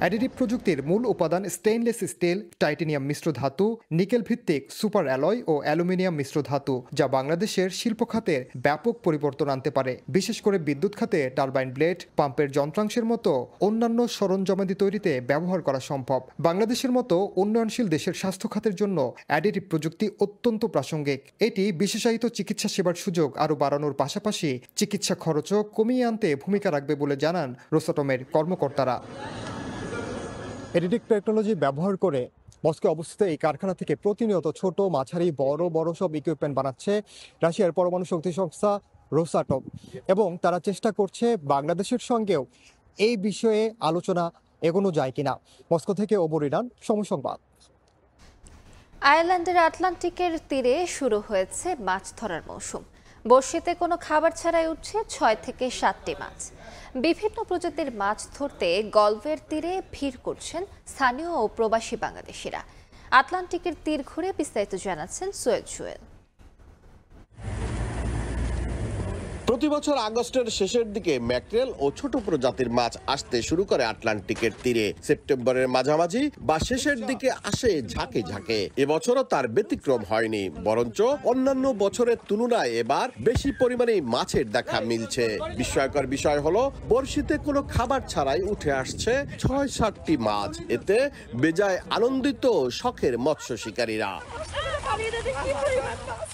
অ্যাডিটিভ প্রযুক্তির মূল উপাদান স্টেইনলেস স্টিল, টাইটেনিয়াম মিশ্র ধাতু, নিকেল ভিত্তিক সুপার অ্যালয় ও অ্যালুমিনিয়াম মিশ্র ধাতু, যা বাংলাদেশের শিল্প খাতের ব্যাপক পরিবর্তন আনতে পারে। বিশেষ করে বিদ্যুৎ খাতে টারবাইন ব্লেড, পাম্পের যন্ত্রাংশের মতো অন্যান্য সরঞ্জামাদি তৈরিতে ব্যবহার করা সম্ভব। বাংলাদেশের মতো উন্নয়নশীল দেশের স্বাস্থ্য খাতের জন্য অ্যাডিটিভ প্রযুক্তি অত্যন্ত প্রাসঙ্গিক। এটি বিশেষায়িত চিকিৎসা সেবার সুযোগ আরও বাড়ানোর পাশাপাশি চিকিৎসা খরচও কমিয়ে আনতে ভূমিকা রাখবে বলে জানান রোসাটমের কর্মকর্তারা। অ্যাডিটিভ টেকনোলজি ব্যবহার করে মস্কো অবস্থিত এই কারখানা থেকে প্রতিনিয়ত ছোট, মাঝারি, বড় সব ইকুইপমেন্ট বানাচ্ছে রাশিয়ার পরমাণু শক্তি সংস্থা রোসাটম, এবং তারা চেষ্টা করছে বাংলাদেশের সঙ্গেও এই বিষয়ে আলোচনা এগোনো যায় কিনা। মস্কো থেকে অবরিরান, সময় সংবাদ। আয়ারল্যান্ডের আটলান্টিকের তীরে শুরু হয়েছে মাছ ধরার মৌসুম। বড়শিতে কোনো খাবার ছাড়াই উঠছে 6 থেকে 7টি মাছ। বিভিন্ন প্রজাতির মাছ ধরতে গলফের তীরে ভিড় করছেন স্থানীয় ও প্রবাসী বাংলাদেশিরা। আটলান্টিকের তীর ঘুরে বিস্তারিত জানাচ্ছেন সৈয়দ জুয়েল। প্রতি বছর আগস্টের শেষের দিকে ম্যাকরেল ও ছোট প্রজাতির মাছ আসতে শুরু করে আটলান্টিকের তীরে। সেপ্টেম্বরের মাঝামাঝি বা শেষের দিকে আসে ঝাঁকে ঝাঁকে। এবছরও তার ব্যতিক্রম হয়নি, বরঞ্চ অন্যান্য বছরের তুলনায় এবার বেশি পরিমাণে মাছের দেখা মিলছে। বিস্ময়কর বিষয় হলো বড়শিতে কোনো খাবার ছাড়াই উঠে আসছে 6-7টি মাছ। এতে বেজায় আনন্দিত শখের মৎস্য শিকারীরা।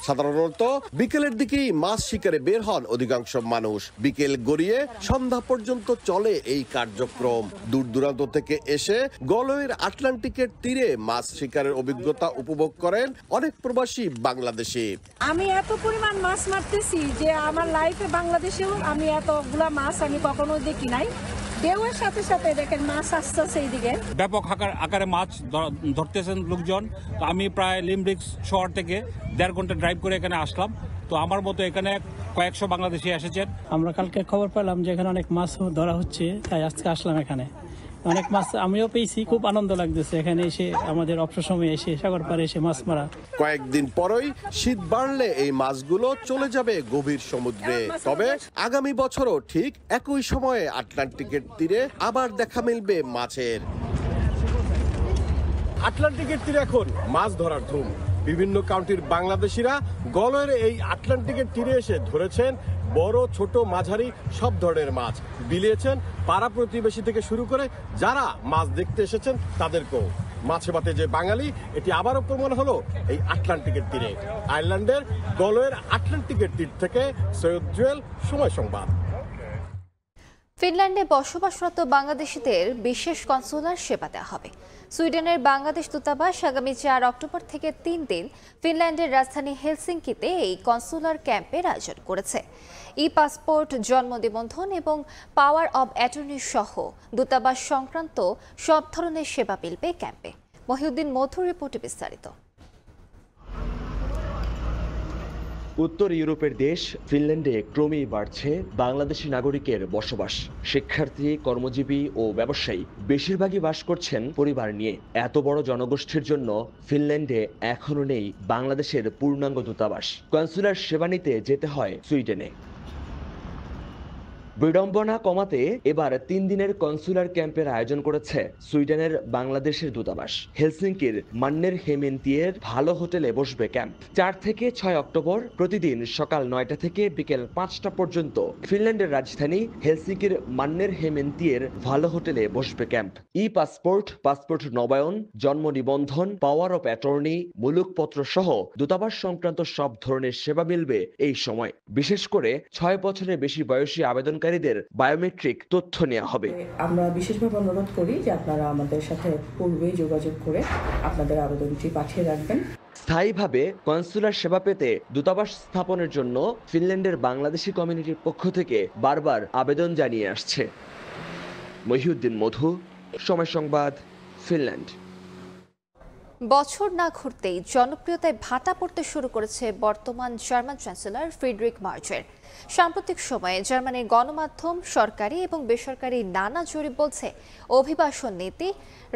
সাধারণত বিকেলের দিকেই মাছ শিকারে বের হন অধিকাংশ মানুষ। বিকেল গড়িয়ে সন্ধ্যা পর্যন্ত চলে এই কার্যক্রম। দূর দূরান্ত থেকে এসে গলওয়ের আটলান্টিকের তীরে মাছ শিকারের অভিজ্ঞতা উপভোগ করেন অনেক প্রবাসী বাংলাদেশি। আমি এত পরিমাণ মাছ মারতেছি যে আমার লাইফে বাংলাদেশেও আমি এতগুলা মাছ আমি কখনো দেখি নাই। ঢেউয়ের সাথে সাথে দেখেন মাছ আসছে এইদিকে। ব্যাপক আকারে মাছ ধরতেছেন লোকজন। তো আমি প্রায় লিমব্রিক্স শহর থেকে 1.5 ঘন্টা ড্রাইভ করে এখানে আসলাম। তো আমার মতো এখানে কয়েকশো বাংলাদেশি এসেছেন। আমরা কালকে খবর পেলাম যে এখানে অনেক মাছ ধরা হচ্ছে, তাই আজকে আসলাম এখানে। অনেক মাছ আমিও পেয়েছি, খুব আনন্দ লাগতেছে এখানে এসে, আমাদের অবসর সময়ে এসে সাগর পাড়ে এসে মাছ মারা। কয়েকদিন পরই শীত বাড়লে এই মাছগুলো চলে যাবে গভীর সমুদ্রে। তবে আগামী বছরও ঠিক একই সময়ে আটলান্টিকের তীরে আবার দেখা মিলবে মাছের। আটলান্টিকের তীরে এখন মাছ ধরার ধুম। বিভিন্ন কাউন্টির বাংলাদেশিরা গলওয়ের এই আটলান্টিকের তীরে এসে ধরেছেন বড়, ছোট, মাঝারি সব ধরনের মাছ। বিলিয়েছেন পাড়া প্রতিবেশী থেকে শুরু করে যারা মাছ দেখতে এসেছেন তাদেরকেও। মাছে ভাতে যে বাঙালি, এটি আবারও প্রমাণ হলো এই আটলান্টিকের তীরে। আয়ারল্যান্ডের গলওয়ের আটলান্টিকের তীর থেকে সৈয়দ জুয়েল, সময় সংবাদ। ফিনল্যান্ডে বসবাসরত বাংলাদেশিদের বিশেষ কনসুলার সেবা দেওয়া হবে। সুইডেনের বাংলাদেশ দূতাবাস আগামী 4 অক্টোবর থেকে 3 দিন ফিনল্যান্ডের রাজধানী হেলসিঙ্কিতে এই কনসুলার ক্যাম্পের আয়োজন করেছে। ই পাসপোর্ট, জন্ম নিবন্ধন এবং পাওয়ার অব অ্যাটর্নি সহ দূতাবাস সংক্রান্ত সব ধরনের সেবা মিলবে ক্যাম্পে। মহিউদ্দিন মধুর রিপোর্টে বিস্তারিত। উত্তর ইউরোপের দেশ ফিনল্যান্ডে ক্রমেই বাড়ছে বাংলাদেশি নাগরিকের বসবাস। শিক্ষার্থী, কর্মজীবী ও ব্যবসায়ী বেশিরভাগই বাস করছেন পরিবার নিয়ে। এত বড় জনগোষ্ঠীর জন্য ফিনল্যান্ডে এখনো নেই বাংলাদেশের পূর্ণাঙ্গ দূতাবাস। কনসুলার সেবা নিতে যেতে হয় সুইডেনে। বিড়ম্বনা কমাতে এবার 3 দিনের কনসুলার ক্যাম্পের আয়োজন করেছে সুইডেনের বাংলাদেশের দূতাবাস। হেলসিঙ্কির মান্নের হেমেন্তিয়ার ভালো হোটেলে বসবে ক্যাম্প। 4 থেকে 6 অক্টোবর প্রতিদিন সকাল 9টা থেকে বিকেল 5টা পর্যন্ত ফিনল্যান্ডের রাজধানী হেলসিঙ্কির মান্নের হেমেন্তিয়ার ভালো হোটেলে বসবে ক্যাম্প। পাসপোর্ট, পাসপোর্ট নবায়ন, জন্ম নিবন্ধন, পাওয়ার অফ অ্যাটর্নি, মুলুকপত্র সহ দূতাবাস সংক্রান্ত সব ধরনের সেবা মিলবে এই সময়। বিশেষ করে 6 বছরের বেশি বয়সী আবেদনকারীদের বায়োমেট্রিক তথ্য নেওয়া হবে। আমরা বিশেষভাবে অনুরোধ করি যে আপনারা আমাদের সাথে পূর্বেই যোগাযোগ করে আপনাদের আবেদনটি পাঠিয়ে রাখবেন। স্থায়ীভাবে কনসুলার সেবা পেতে দূতাবাস স্থাপনের জন্য ফিনল্যান্ডের বাংলাদেশি কমিউনিটির পক্ষ থেকে বারবার আবেদন জানিয়ে আসছে। মহিউদ্দিন মধু, সময় সংবাদ, ফিনল্যান্ড। বছর না ঘুরতেই জনপ্রিয়তায় ভাটা পড়তে শুরু করেছে বর্তমান জার্মান চ্যান্সেলর ফ্রিডরিখ মার্চের। সাম্প্রতিক সময়ে জার্মানির গণমাধ্যম, সরকারি এবং বেসরকারি নানা জরিপ বলছে অভিবাসন নীতি,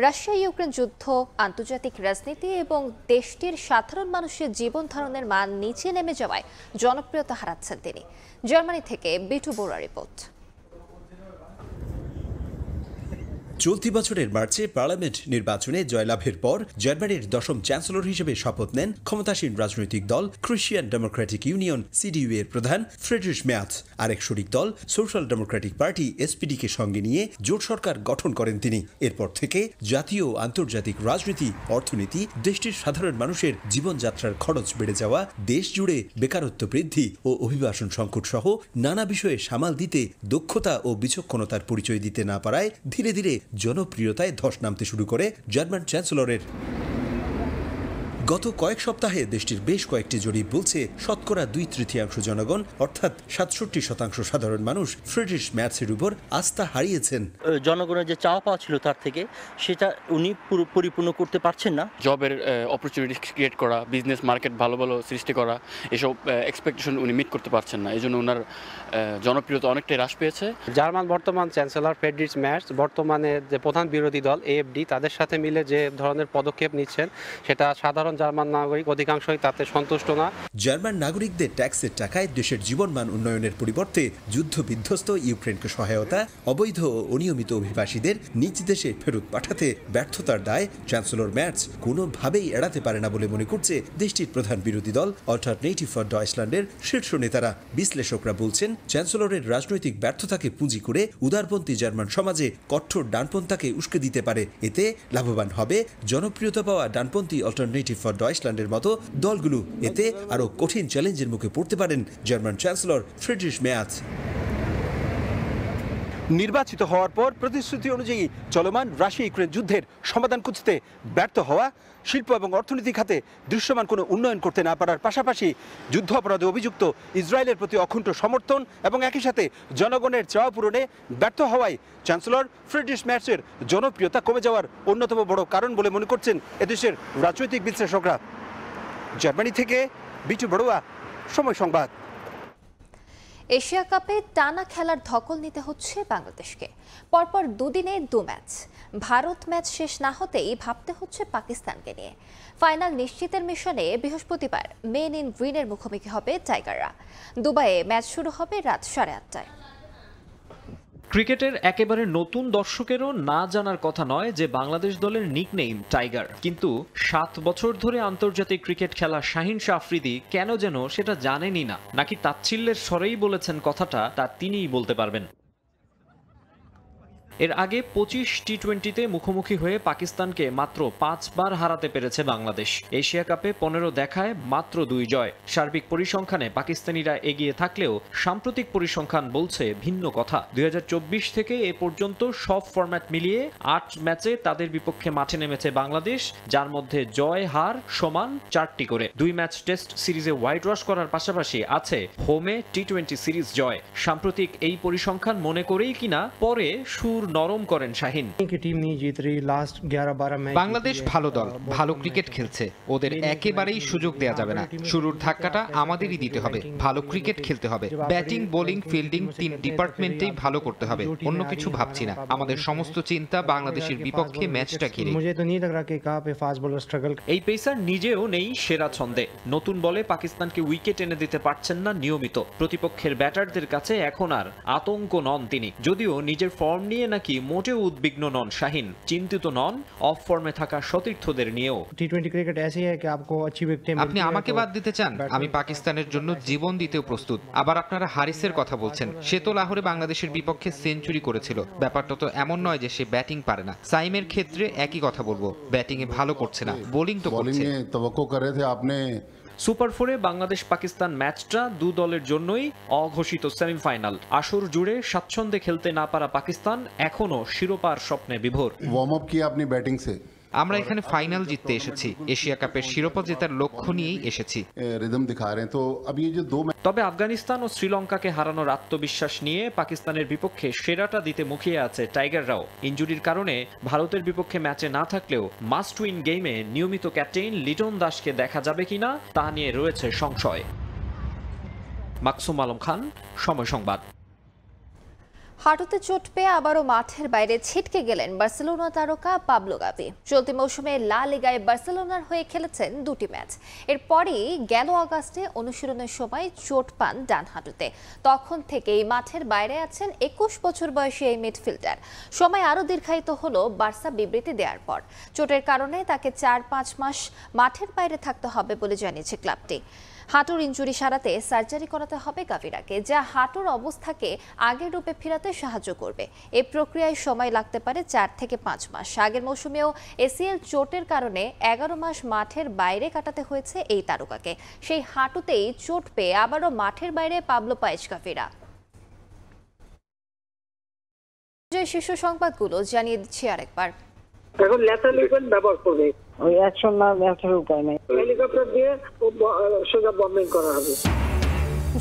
রাশিয়া ইউক্রেন যুদ্ধ, আন্তর্জাতিক রাজনীতি এবং দেশটির সাধারণ মানুষের জীবন ধারণের মান নিচে নেমে যাওয়ায় জনপ্রিয়তা হারাচ্ছেন তিনি। জার্মানি থেকে বিটু বড়ুয়া রিপোর্ট। চলতি বছরের মার্চে পার্লামেন্ট নির্বাচনে জয়লাভের পর জার্মানির 10ম চ্যান্সেলর হিসেবে শপথ নেন ক্ষমতাসীন রাজনৈতিক দল ক্রিশ্চিয়ান ডেমোক্রেটিক ইউনিয়ন CDU এর প্রধান ফ্রিডরিখ মের্জ। আরেক শরিক দল সোশ্যাল ডেমোক্রেটিক পার্টি SPD কে সঙ্গে নিয়ে জোট সরকার গঠন করেন তিনি। এরপর থেকে জাতীয় ও আন্তর্জাতিক রাজনীতি, অর্থনীতি, দেশটির সাধারণ মানুষের জীবনযাত্রার খরচ বেড়ে যাওয়া, দেশ জুড়ে বেকারত্ব বৃদ্ধি ও অভিবাসন সংকট সহ নানা বিষয়ে সামাল দিতে দক্ষতা ও বিচক্ষণতার পরিচয় দিতে না পারায় ধীরে ধীরে জনপ্রিয়তায় ধস নামতে শুরু করে জার্মান চ্যান্সেলরের। গত কয়েক সপ্তাহে দেশটির বেশ কয়েকটি জরিপ বলছে শতকরা 2/3 জনগণ অর্থাৎ 67% সাধারণ মানুষ ফ্রিডরিখ মের্জের উপর আস্থা হারিয়েছেন। জনগণের যে চাওয়া পাওয়া ছিল তার থেকে সেটা উনি পরিপূর্ণ করতে পারছেন না। জবের অপরচুনিটি ক্রিয়েট করা, বিজনেস মার্কেট ভালো ভালো সৃষ্টি করা, এসব এক্সপেকটেশন উনি মিট করতে পারছেন না। এই জন্য ওনার জনপ্রিয়তা অনেকটাই হ্রাস পেয়েছে। জার্মান বর্তমান চ্যান্সেলর ফ্রিডরিখ মের্জ বর্তমানে যে প্রধান বিরোধী দল AfD তাদের সাথে মিলে যে ধরনের পদক্ষেপ নিচ্ছেন সেটা সাধারণ জার্মান নাগরিক অধিকাংশই তাতে সন্তুষ্ট না। জার্মান নাগরিকদের ট্যাক্সের টাকায় দেশের জীবনমান উন্নয়নের পরিবর্তে যুদ্ধ বিধ্বস্ত ইউক্রেনকে সহায়তা, অবৈধ ও অনিয়মিত অভিবাসীদের নিজ দেশে ফেরত পাঠাতে ব্যর্থতার দায় চ্যান্সেলর মের্জ কোনোভাবেই এড়াতে পারে না বলে মনে করছে দেশটির প্রধান বিরোধী দল অল্টারনেটিভ ফর ডয়েচল্যান্ডের শীর্ষ নেতারা। বিশ্লেষকরা বলছেন চ্যান্সেলরের রাজনৈতিক ব্যর্থতাকে পুঁজি করে উদারপন্থী জার্মান সমাজে কঠোর ডানপন্থাকে উস্কে দিতে পারে। এতে লাভবান হবে জনপ্রিয়তা পাওয়া ডানপন্থী অল্টারনেটিভ ফর ডয়েচল্যান্ডের মতো দলগুলো। এতে আরো কঠিন চ্যালেঞ্জের মুখে পড়তে পারেন জার্মান চ্যান্সেলর ফ্রিডরিখ মের্জ। নির্বাচিত হওয়ার পর প্রতিশ্রুতি অনুযায়ী চলমান রাশিয়া ইউক্রেন যুদ্ধের সমাধান খুঁজতে ব্যর্থ হওয়া, শিল্প এবং অর্থনীতি খাতে দৃশ্যমান কোনো উন্নয়ন করতে না পারার পাশাপাশি যুদ্ধ অপরাধে অভিযুক্ত ইসরায়েলের প্রতি অকুণ্ঠ সমর্থন এবং একই সাথে জনগণের চাওয়া পূরণে ব্যর্থ হওয়ায় চ্যান্সেলর ফ্রিডরিখ মের্জের জনপ্রিয়তা কমে যাওয়ার অন্যতম বড় কারণ বলে মনে করছেন এদেশের রাজনৈতিক বিশ্লেষকরা। জার্মানি থেকে বিটু বড়ুয়া, সময় সংবাদ। এশিয়া কাপে টানা খেলার ধকল নিতে হচ্ছে বাংলাদেশকে। পরপর দুদিনে 2 ম্যাচ। ভারত ম্যাচ শেষ না হতেই ভাবতে হচ্ছে পাকিস্তানকে নিয়ে। ফাইনাল নিশ্চিতের মিশনে বৃহস্পতিবার মেন ইন গ্রিনের মুখোমুখি হবে টাইগাররা। দুবাইয়ে ম্যাচ শুরু হবে রাত 8:30টায়। ক্রিকেটের একেবারে নতুন দর্শকেরও না জানার কথা নয় যে বাংলাদেশ দলের নিকনেম টাইগার, কিন্তু 7 বছর ধরে আন্তর্জাতিক ক্রিকেট খেলা শাহিন শাহ আফ্রিদি কেন যেন সেটা জানেনই না, নাকি তাচ্ছিল্যের স্বরেই বলেছেন কথাটা তা তিনিই বলতে পারবেন। এর আগে 25 টি-20তে মুখোমুখি হয়ে পাকিস্তানকে মাত্র 5 বার হারাতে পেরেছে বাংলাদেশ। এশিয়া কাপে 15 দেখায় মাত্র 2 জয়। সার্বিক পরিসংখ্যানে পাকিস্তানিরা এগিয়ে থাকলেও সাম্প্রতিক পরিসংখ্যান বলছে ভিন্ন কথা। 2024 থেকে এ পর্যন্ত সব ফরম্যাট মিলিয়ে 8 ম্যাচে তাদের বিপক্ষে মাঠে নেমেছে বাংলাদেশ, যার মধ্যে জয় হার সমান 4টি করে। 2 ম্যাচ টেস্ট সিরিজে হোয়াইট ওয়াশ করার পাশাপাশি আছে হোমে টি-20 সিরিজ জয়। সাম্প্রতিক এই পরিসংখ্যান মনে করেই কিনা পরে সুর সুর নরম করেন শাহিন। বাংলাদেশ ভালো দল, ভালো ক্রিকেট খেলছে, ওদের একেবারেই সুযোগ দেয়া যাবে না। শুরুর ধাক্কাটা আমাদেরই দিতে হবে, ভালো ক্রিকেট খেলতে হবে, ব্যাটিং বোলিং ফিল্ডিং 3 ডিপার্টমেন্টেই ভালো করতে হবে, অন্য কিছু ভাবছি না। আমাদের সমস্ত চিন্তা বাংলাদেশের বিপক্ষে ম্যাচটা ঘিরে। এই পেসার নিজেও নেই সেরা ছন্দে, নতুন বলে পাকিস্তানকে উইকেট এনে দিতে পারছেন না নিয়মিত। প্রতিপক্ষের ব্যাটারদের কাছে এখন আর আতঙ্ক নন তিনি, যদিও নিজের ফর্ম নিয়ে নাকি মোটেও উদ্বিগ্ন নন শাহিন। চিন্তিত নন অফ ফর্মে থাকা সতীর্থদের নিয়েও। আপনি আমাকে বাদ দিতে চান? আমি পাকিস্তানের জন্য জীবন দিতেও প্রস্তুত। আবার আপনারা হারিসের কথা বলছেন, সে তো লাহোরে বাংলাদেশের বিপক্ষে সেঞ্চুরি করেছিল। ব্যাপারটা তো এমন নয় যে সে ব্যাটিং পারে না। সাইমের ক্ষেত্রে একই কথা বলবো, ব্যাটিং এ ভালো করছে না, বোলিং তো করছে। সুপার 4-এ বাংলাদেশ পাকিস্তান ম্যাচটা দু দলের জন্যই অঘোষিত সেমিফাইনাল। আসর জুড়ে স্বাচ্ছন্দ্যে খেলতে না পারা পাকিস্তান এখনো শিরোপার স্বপ্নে বিভোর। वार्म अप किया अपनी बैटिंग से। আমরা এখানে ফাইনাল জিততে এসেছি, এশিয়া কাপের শিরোপা জেতার লক্ষ্য নিয়েই এসেছি। रिदम दिखा रहे हैं तो अब ये जो 2 তবে আফগানিস্তান ও শ্রীলঙ্কাকে হারানোর আত্মবিশ্বাস নিয়ে পাকিস্তানের বিপক্ষে সেরাটা দিতে মুখিয়ে আছে টাইগাররাও। ইনজুরির কারণে ভারতের বিপক্ষে ম্যাচে না থাকলেও মাস্ট উইন গেমে নিয়মিত ক্যাপ্টেন লিটন দাসকে দেখা যাবে কিনা তা নিয়ে রয়েছে সংশয়। মাকসুম আলম খান, সময় সংবাদ। হাঁটুতে চোট পেয়ে আবারও মাঠের বাইরে ছিটকে গেলেন বার্সেলোনা তারকা পাবলো গাভি। চলতি মৌসুমে লা লিগায় বার্সেলোনার হয়ে খেলেছেন 2টি ম্যাচ। এরপরই গেল আগস্টে অনুশীলনের সময় চোট পান ডান হাঁটুতে। তখন থেকেই মাঠের বাইরে আছেন 21 বছর বয়সী এই মিডফিল্ডার। সময় আরও দীর্ঘায়িত হলো বার্সা বিবৃতি দেওয়ার পর। চোটের কারণে তাকে 4-5 মাস মাঠের বাইরে থাকতে হবে বলে জানিয়েছে ক্লাবটি। হাঁটুর ইনজুরি সারাতে সার্জারি করাতে হবে গাভিরাকে, যা হাঁটুর অবস্থাকে আগের রূপে ফেরাতে সাহায্য করবে। এই প্রক্রিয়ায় সময় লাগতে পারে 4 থেকে 5 মাস। আগের মৌসুমেও এসিএল চোটের কারণে 11 মাস মাঠের বাইরে কাটাতে হয়েছে এই তারকাকে। সেই হাঁটুতেই চোট পেয়ে আবারও মাঠের বাইরে পাবলো পায়েস গাভিরা। শীর্ষ সংবাদগুলো জানিয়ে দিচ্ছি আরেকবার। এখন ল্যাটারাল উইপেন ব্যবহার করবে, ওই অ্যাকশন না ল্যাটারাল উপায় নেই, হেলিকপ্টার দিয়ে সোজা বম্বিং করা হবে।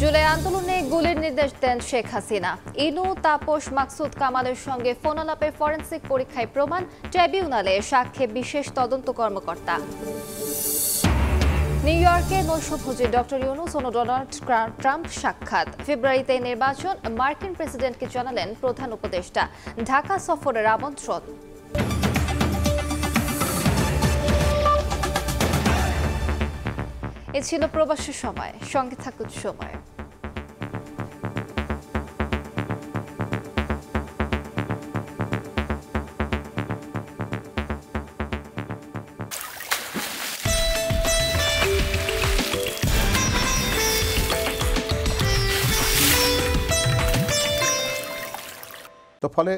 জুলাই আন্দোলনে গুলির নির্দেশ দেন শেখ হাসিনা। ইনু, তাপস, মাকসুদ কামালের সঙ্গে ফোন আলাপে ফরেনসিক পরীক্ষায় প্রমাণ, ট্রাইব্যুনালে সাক্ষ্যে বিশেষ তদন্ত কর্মকর্তা। নিউ ইয়র্কে নৈশভোজে ডক্টর ইউনূস ও ডোনাল্ড ট্রাম্প সাক্ষাৎ। ফেব্রুয়ারিতে নির্বাচন, মার্কিন প্রেসিডেন্টকে জানালেন প্রধান উপদেষ্টা। ঢাকা সফরের আমন্ত্রণ। এ ছিল প্রবাসী সময়, সঙ্গে থাকুন সময়। তো ফলে